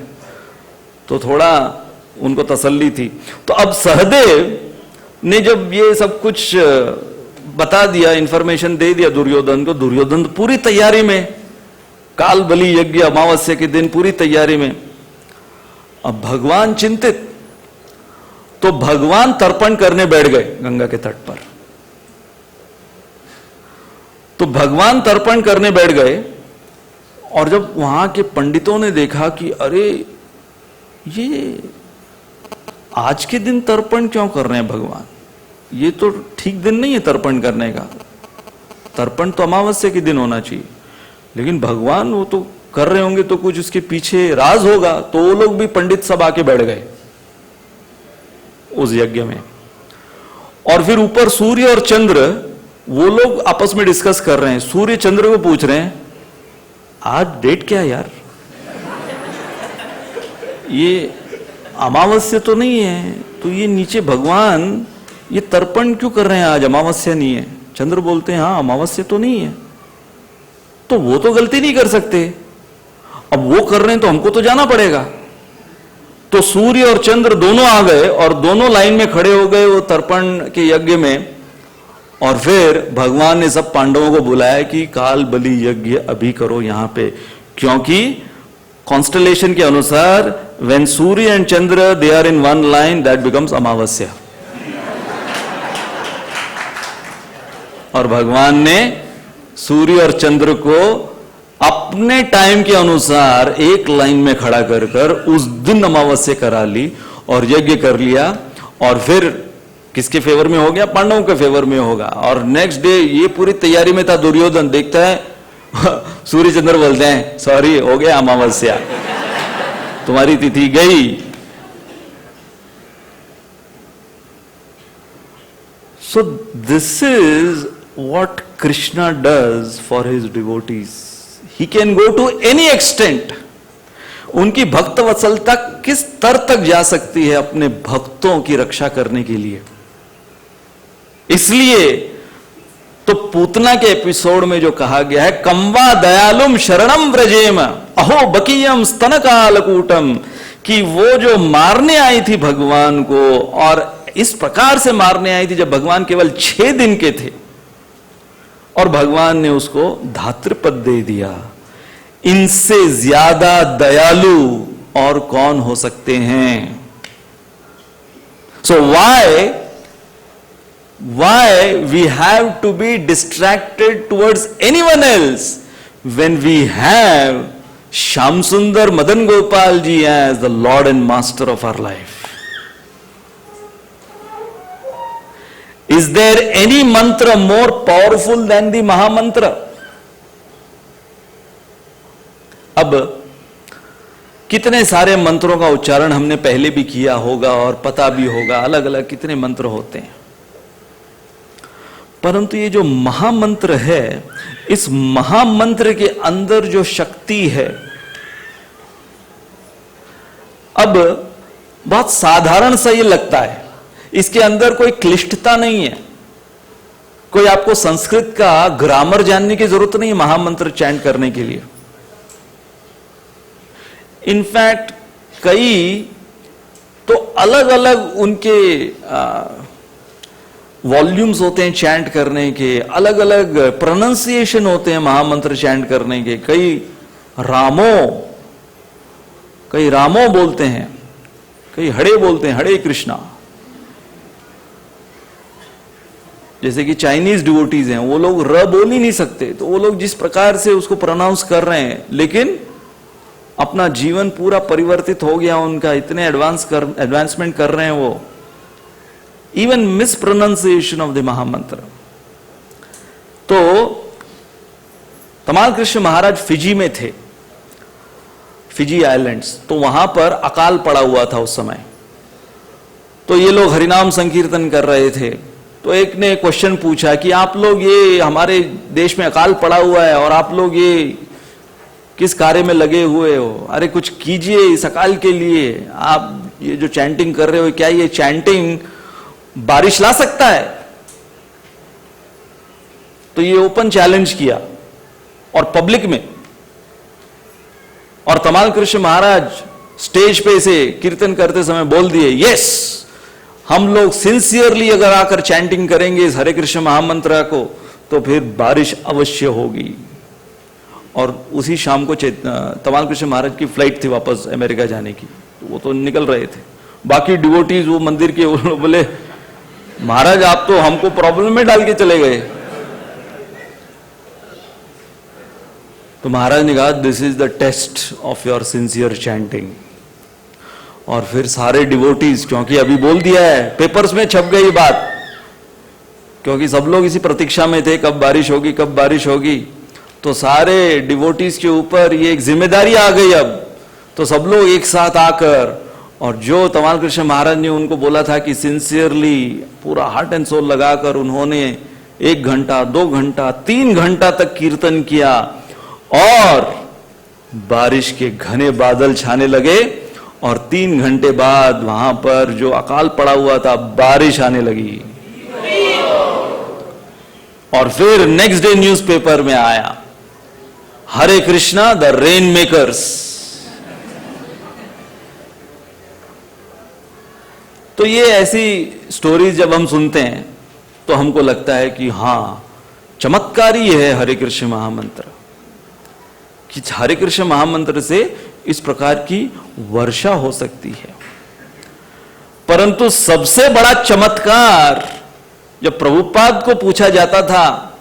तो थोड़ा उनको तसल्ली थी। तो अब सहदेव ने जब ये सब कुछ बता दिया, इंफॉर्मेशन दे दिया दुर्योधन को, दुर्योधन तो पूरी तैयारी में, काल बलि यज्ञ अमावस्या के दिन पूरी तैयारी में। अब भगवान चिंतित, तो भगवान तर्पण करने बैठ गए गंगा के तट पर। तो भगवान तर्पण करने बैठ गए, और जब वहां के पंडितों ने देखा कि अरे ये आज के दिन तर्पण क्यों कर रहे हैं भगवान, ये तो ठीक दिन नहीं है तर्पण करने का, तर्पण तो अमावस्या के दिन होना चाहिए, लेकिन भगवान वो तो कर रहे होंगे तो कुछ उसके पीछे राज होगा। तो वो लोग भी पंडित सब आके बैठ गए उस यज्ञ में, और फिर ऊपर सूर्य और चंद्र, वो लोग आपस में डिस्कस कर रहे हैं। सूर्य चंद्र को पूछ रहे हैं, आज डेट क्या है यार, ये अमावस्या तो नहीं है, तो ये नीचे भगवान ये तर्पण क्यों कर रहे हैं, आज अमावस्या नहीं है। चंद्र बोलते हैं हाँ अमावस्या तो नहीं है, तो वो तो गलती नहीं कर सकते, अब वो कर रहे हैं तो हमको तो जाना पड़ेगा। तो सूर्य और चंद्र दोनों आ गए और दोनों लाइन में खड़े हो गए वो तर्पण के यज्ञ में। और फिर भगवान ने सब पांडवों को बुलाया कि काल बलि यज्ञ अभी करो यहां पे, क्योंकि कॉन्स्टलेशन के अनुसार when Surya and Chandra they are in one line that becomes amavasya. और भगवान ने सूर्य और चंद्र को अपने टाइम के अनुसार एक लाइन में खड़ा कर कर उस दिन अमावस्या करा ली और यज्ञ कर लिया। और फिर किसके फेवर में हो गया, पांडवों के फेवर में होगा। और नेक्स्ट डे ये पूरी तैयारी में था, दुर्योधन देखता है सूर्य चंद्र बोलते हैं सॉरी हो गया अमावस्या, तुम्हारी तिथि गई। So this is what Krishna does for his devotees. He can go to any extent. उनकी भक्त वत्सलता किस स्तर तक जा सकती है अपने भक्तों की रक्षा करने के लिए। इसलिए तो पूतना के एपिसोड में जो कहा गया है, कम्वा दयालुम शरणम व्रजेम अहो बकीयम स्तन कालकूटम, कि वो जो मारने आई थी भगवान को, और इस प्रकार से मारने आई थी जब भगवान केवल 6 दिन के थे, और भगवान ने उसको धातृपद दे दिया। इनसे ज्यादा दयालु और कौन हो सकते हैं। So why we have to be distracted towards anyone else when we have Shyam Sundar Madan Gopal ji as the lord and master of our life. Is there any mantra more powerful than the Mahamantra? अब कितने सारे मंत्रों का उच्चारण हमने पहले भी किया होगा और पता भी होगा, अलग अलग कितने मंत्र होते हैं, परंतु ये जो महामंत्र है, इस महामंत्र के अंदर जो शक्ति है, अब बहुत साधारण सा ये लगता है, इसके अंदर कोई क्लिष्टता नहीं है, कोई आपको संस्कृत का ग्रामर जानने की जरूरत नहीं है महामंत्र चैंट करने के लिए। इनफैक्ट कई तो अलग अलग उनके वॉल्यूम्स होते हैं चैंट करने के, अलग अलग प्रोनाउंसिएशन होते हैं महामंत्र चैंट करने के। कई रामो बोलते हैं, कई हड़े बोलते हैं, हरे कृष्णा। जैसे कि चाइनीज डिवोटीज हैं, वो लोग र बोल ही नहीं सकते, तो वो लोग जिस प्रकार से उसको प्रोनाउंस कर रहे हैं, लेकिन अपना जीवन पूरा परिवर्तित हो गया उनका, इतने एडवांसमेंट कर रहे हैं वो even mispronunciation of the महामंत्र। तो तमाल कृष्ण महाराज फिजी में थे, फिजी आइलैंड्स, तो वहां पर अकाल पड़ा हुआ था उस समय। तो ये लोग हरिनाम संकीर्तन कर रहे थे, तो एक ने क्वेश्चन पूछा कि आप लोग, ये हमारे देश में अकाल पड़ा हुआ है और आप लोग ये किस कार्य में लगे हुए हो? अरे कुछ कीजिए इस अकाल के लिए, आप ये जो चैंटिंग कर रहे हो, क्या ये चैंटिंग बारिश ला सकता है? तो ये ओपन चैलेंज किया और पब्लिक में, और तमाल कृष्ण महाराज स्टेज पे से कीर्तन करते समय बोल दिए, यस, हम लोग सिंसियरली अगर आकर चैंटिंग करेंगे इस हरे कृष्ण महामंत्र को तो फिर बारिश अवश्य होगी। और उसी शाम को तमाल कृष्ण महाराज की फ्लाइट थी वापस अमेरिका जाने की, तो वो तो निकल रहे थे। बाकी डिवोटीज वो मंदिर के बोले, महाराज आप तो हमको प्रॉब्लम में डाल के चले गए। तो महाराज ने कहा, this is the test of your sincere chanting. और फिर सारे डिवोटीज, क्योंकि अभी बोल दिया है, पेपर्स में छप गई बात, क्योंकि सब लोग इसी प्रतीक्षा में थे कब बारिश होगी, कब बारिश होगी। तो सारे डिवोटीज के ऊपर ये एक जिम्मेदारी आ गई अब। तो सब लोग एक साथ आकर, और जो तमाल कृष्ण महाराज ने उनको बोला था कि सिंसियरली पूरा हार्ट एंड सोल लगाकर उन्होंने 1 घंटा, 2 घंटा, 3 घंटा तक कीर्तन किया, और बारिश के घने बादल छाने लगे, और 3 घंटे बाद वहां पर जो अकाल पड़ा हुआ था, बारिश आने लगी। और फिर नेक्स्ट डे न्यूज़पेपर में आया, हरे कृष्णा द रेन मेकर्स। तो ये ऐसी स्टोरीज जब हम सुनते हैं तो हमको लगता है कि हां, चमत्कारी है हरे कृष्ण महामंत्र, कि हरे कृष्ण महामंत्र से इस प्रकार की वर्षा हो सकती है। परंतु सबसे बड़ा चमत्कार जब प्रभुपाद को पूछा जाता था,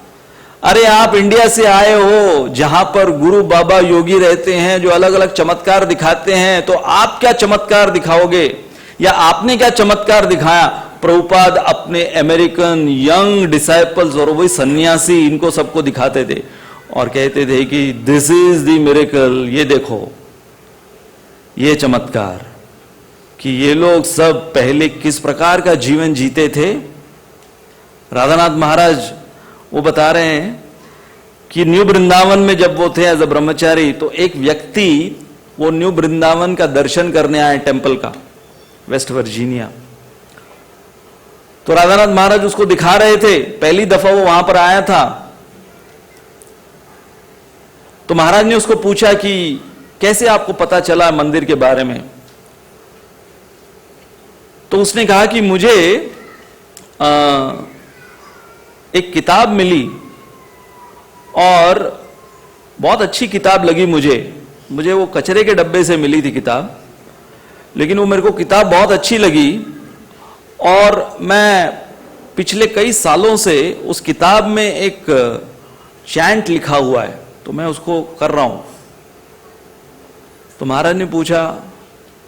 अरे आप इंडिया से आए हो जहां पर गुरु बाबा योगी रहते हैं जो अलग अलग चमत्कार दिखाते हैं, तो आप क्या चमत्कार दिखाओगे, या आपने क्या चमत्कार दिखाया? प्रभुपाद अपने अमेरिकन यंग डिसाइपल्स और वही सन्यासी, इनको सबको दिखाते थे और कहते थे कि दिस इज द मिरेकल, ये देखो ये चमत्कार, कि ये लोग सब पहले किस प्रकार का जीवन जीते थे। राधानाथ महाराज वो बता रहे हैं कि न्यू वृंदावन में जब वो थे एज अ ब्रह्मचारी, तो एक व्यक्ति वो न्यू वृंदावन का दर्शन करने आए, टेंपल का, वेस्ट वर्जीनिया। तो राधानाथ महाराज उसको दिखा रहे थे, पहली दफा वो वहां पर आया था। तो महाराज ने उसको पूछा कि कैसे आपको पता चला मंदिर के बारे में? तो उसने कहा कि मुझे एक किताब मिली और बहुत अच्छी किताब लगी मुझे वो कचरे के डब्बे से मिली थी किताब, लेकिन वो मेरे को किताब बहुत अच्छी लगी, और मैं पिछले कई सालों से उस किताब में एक चैंट लिखा हुआ है, तो मैं उसको कर रहा हूं। तो महाराज ने पूछा,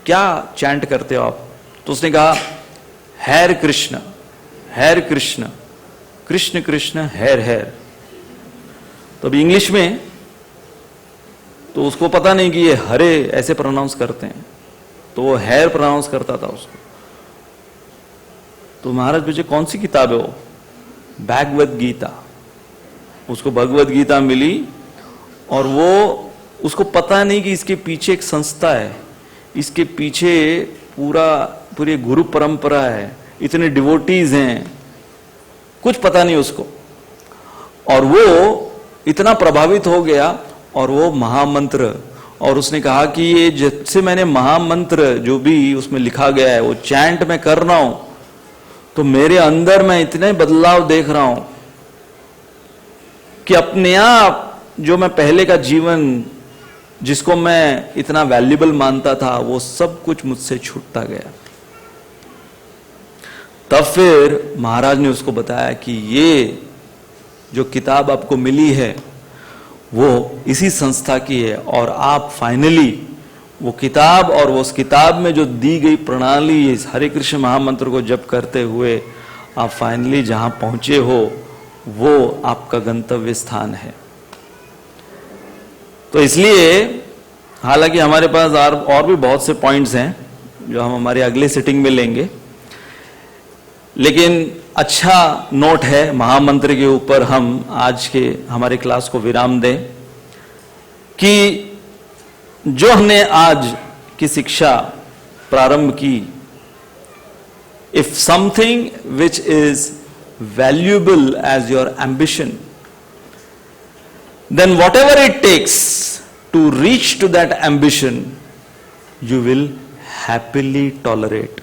क्या चैंट करते हो आप? तो उसने कहा, हैर कृष्ण, हैर कृष्ण, कृष्ण कृष्ण हैर हैर। तो अभी इंग्लिश में तो उसको पता नहीं कि ये हरे ऐसे प्रोनाउंस करते हैं, तो वो हैर प्रोनाउंस करता था उसको। तो महाराज पूछे, कौन सी किताब है वो? भागवत गीता। उसको भगवत गीता मिली, और वो उसको पता नहीं कि इसके पीछे एक संस्था है, इसके पीछे पूरी गुरु परंपरा है, इतने डिवोटीज हैं, कुछ पता नहीं उसको। और वो इतना प्रभावित हो गया, और वो महामंत्र, और उसने कहा कि ये जैसे मैंने महामंत्र जो भी उसमें लिखा गया है वो चैंट में कर रहा हूं, तो मेरे अंदर मैं इतने बदलाव देख रहा हूं कि अपने आप जो मैं पहले का जीवन जिसको मैं इतना वैल्यूएबल मानता था, वो सब कुछ मुझसे छूटता गया। तब फिर महाराज ने उसको बताया कि ये जो किताब आपको मिली है वो इसी संस्था की है, और आप फाइनली वो किताब और उस किताब में जो दी गई प्रणाली, इस हरे कृष्ण महामंत्र को जप करते हुए आप फाइनली जहां पहुंचे हो वो आपका गंतव्य स्थान है। तो इसलिए हालांकि हमारे पास और भी बहुत से पॉइंट्स हैं जो हम हमारे अगले सिटिंग में लेंगे, लेकिन अच्छा नोट है महामंत्र के ऊपर हम आज के हमारे क्लास को विराम दें कि जो हमने आज की शिक्षा प्रारंभ की, if something which is valuable as your ambition, then whatever it takes to reach to that ambition, you will happily tolerate.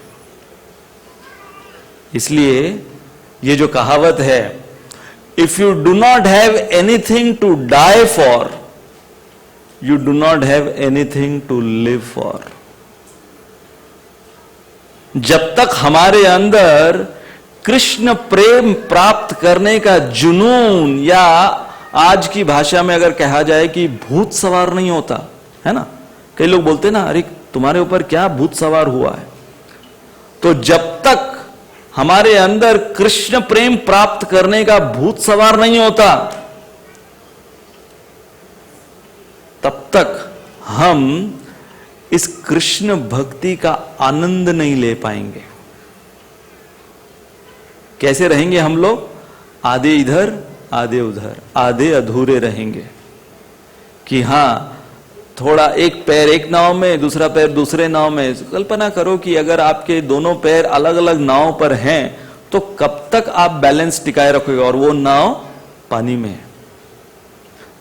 इसलिए ये जो कहावत है, if you do not have anything to die for, you do not have anything to live for. जब तक हमारे अंदर कृष्ण प्रेम प्राप्त करने का जुनून, या आज की भाषा में अगर कहा जाए कि भूत सवार नहीं होता है ना, कई लोग बोलते हैं ना, अरे तुम्हारे ऊपर क्या भूत सवार हुआ है। तो जब तक हमारे अंदर कृष्ण प्रेम प्राप्त करने का भूत सवार नहीं होता, तब तक हम इस कृष्ण भक्ति का आनंद नहीं ले पाएंगे। कैसे रहेंगे हम लोग? आधे इधर आधे उधर, आधे अधूरे रहेंगे कि हां थोड़ा एक पैर एक नाव में, दूसरा पैर दूसरे नाव में। कल्पना करो कि अगर आपके दोनों पैर अलग अलग नाव पर हैं तो कब तक आप बैलेंस टिकाए रखोगे, और वो नाव पानी में है,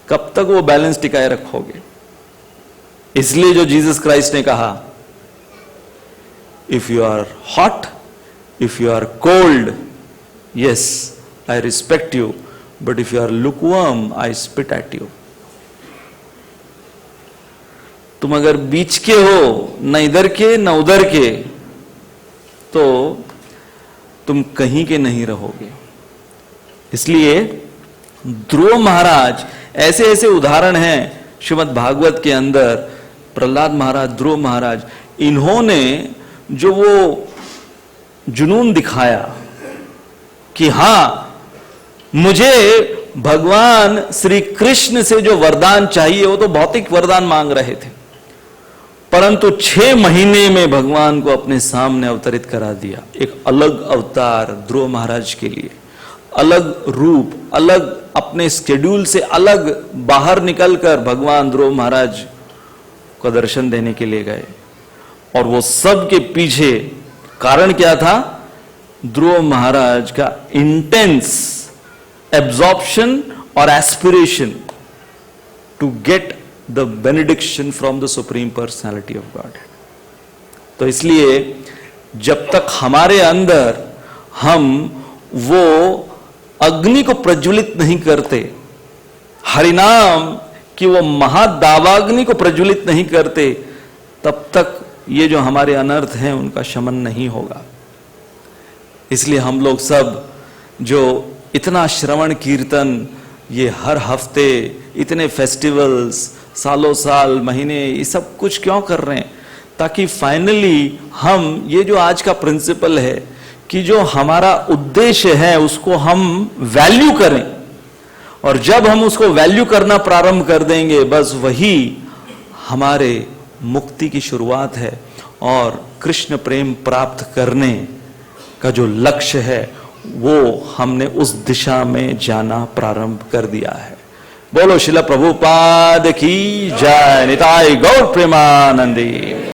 कब तक वो बैलेंस टिकाए रखोगे? इसलिए जो जीसस क्राइस्ट ने कहा, if you are hot, if you are cold, yes I respect you, but if you are lukewarm, I spit at you. तुम अगर बीच के हो, न इधर के न उधर के, तो तुम कहीं के नहीं रहोगे। इसलिए ध्रुव महाराज, ऐसे ऐसे उदाहरण हैं श्रीमद् भागवत के अंदर। प्रहलाद महाराज, ध्रुव महाराज, इन्होंने जो वो जुनून दिखाया कि हां मुझे भगवान श्री कृष्ण से जो वरदान चाहिए, वो तो भौतिक वरदान मांग रहे थे, परंतु 6 महीने में भगवान को अपने सामने अवतरित करा दिया। एक अलग अवतार ध्रुव महाराज के लिए, अलग रूप, अलग अपने स्केड्यूल से अलग बाहर निकलकर भगवान ध्रुव महाराज को दर्शन देने के लिए गए। और वो सब के पीछे कारण क्या था? ध्रुव महाराज का intense absorption or aspiration to get the benediction from the Supreme Personality of God. तो इसलिए जब तक हमारे अंदर हम वो अग्नि को प्रज्वलित नहीं करते, हरिनाम की वो महादावाग्नि को प्रज्वलित नहीं करते, तब तक ये जो हमारे अनर्थ हैं उनका शमन नहीं होगा। इसलिए हम लोग सब जो इतना श्रवण कीर्तन, ये हर हफ्ते इतने फेस्टिवल्स, सालों साल, महीने, ये सब कुछ क्यों कर रहे हैं? ताकि फाइनली हम ये जो आज का प्रिंसिपल है कि जो हमारा उद्देश्य है उसको हम वैल्यू करें, और जब हम उसको वैल्यू करना प्रारंभ कर देंगे, बस वही हमारे मुक्ति की शुरुआत है। और कृष्ण प्रेम प्राप्त करने का जो लक्ष्य है वो हमने उस दिशा में जाना प्रारंभ कर दिया है। बोलो श्रील प्रभुपाद की जय। निताई गौर प्रेमानंदी।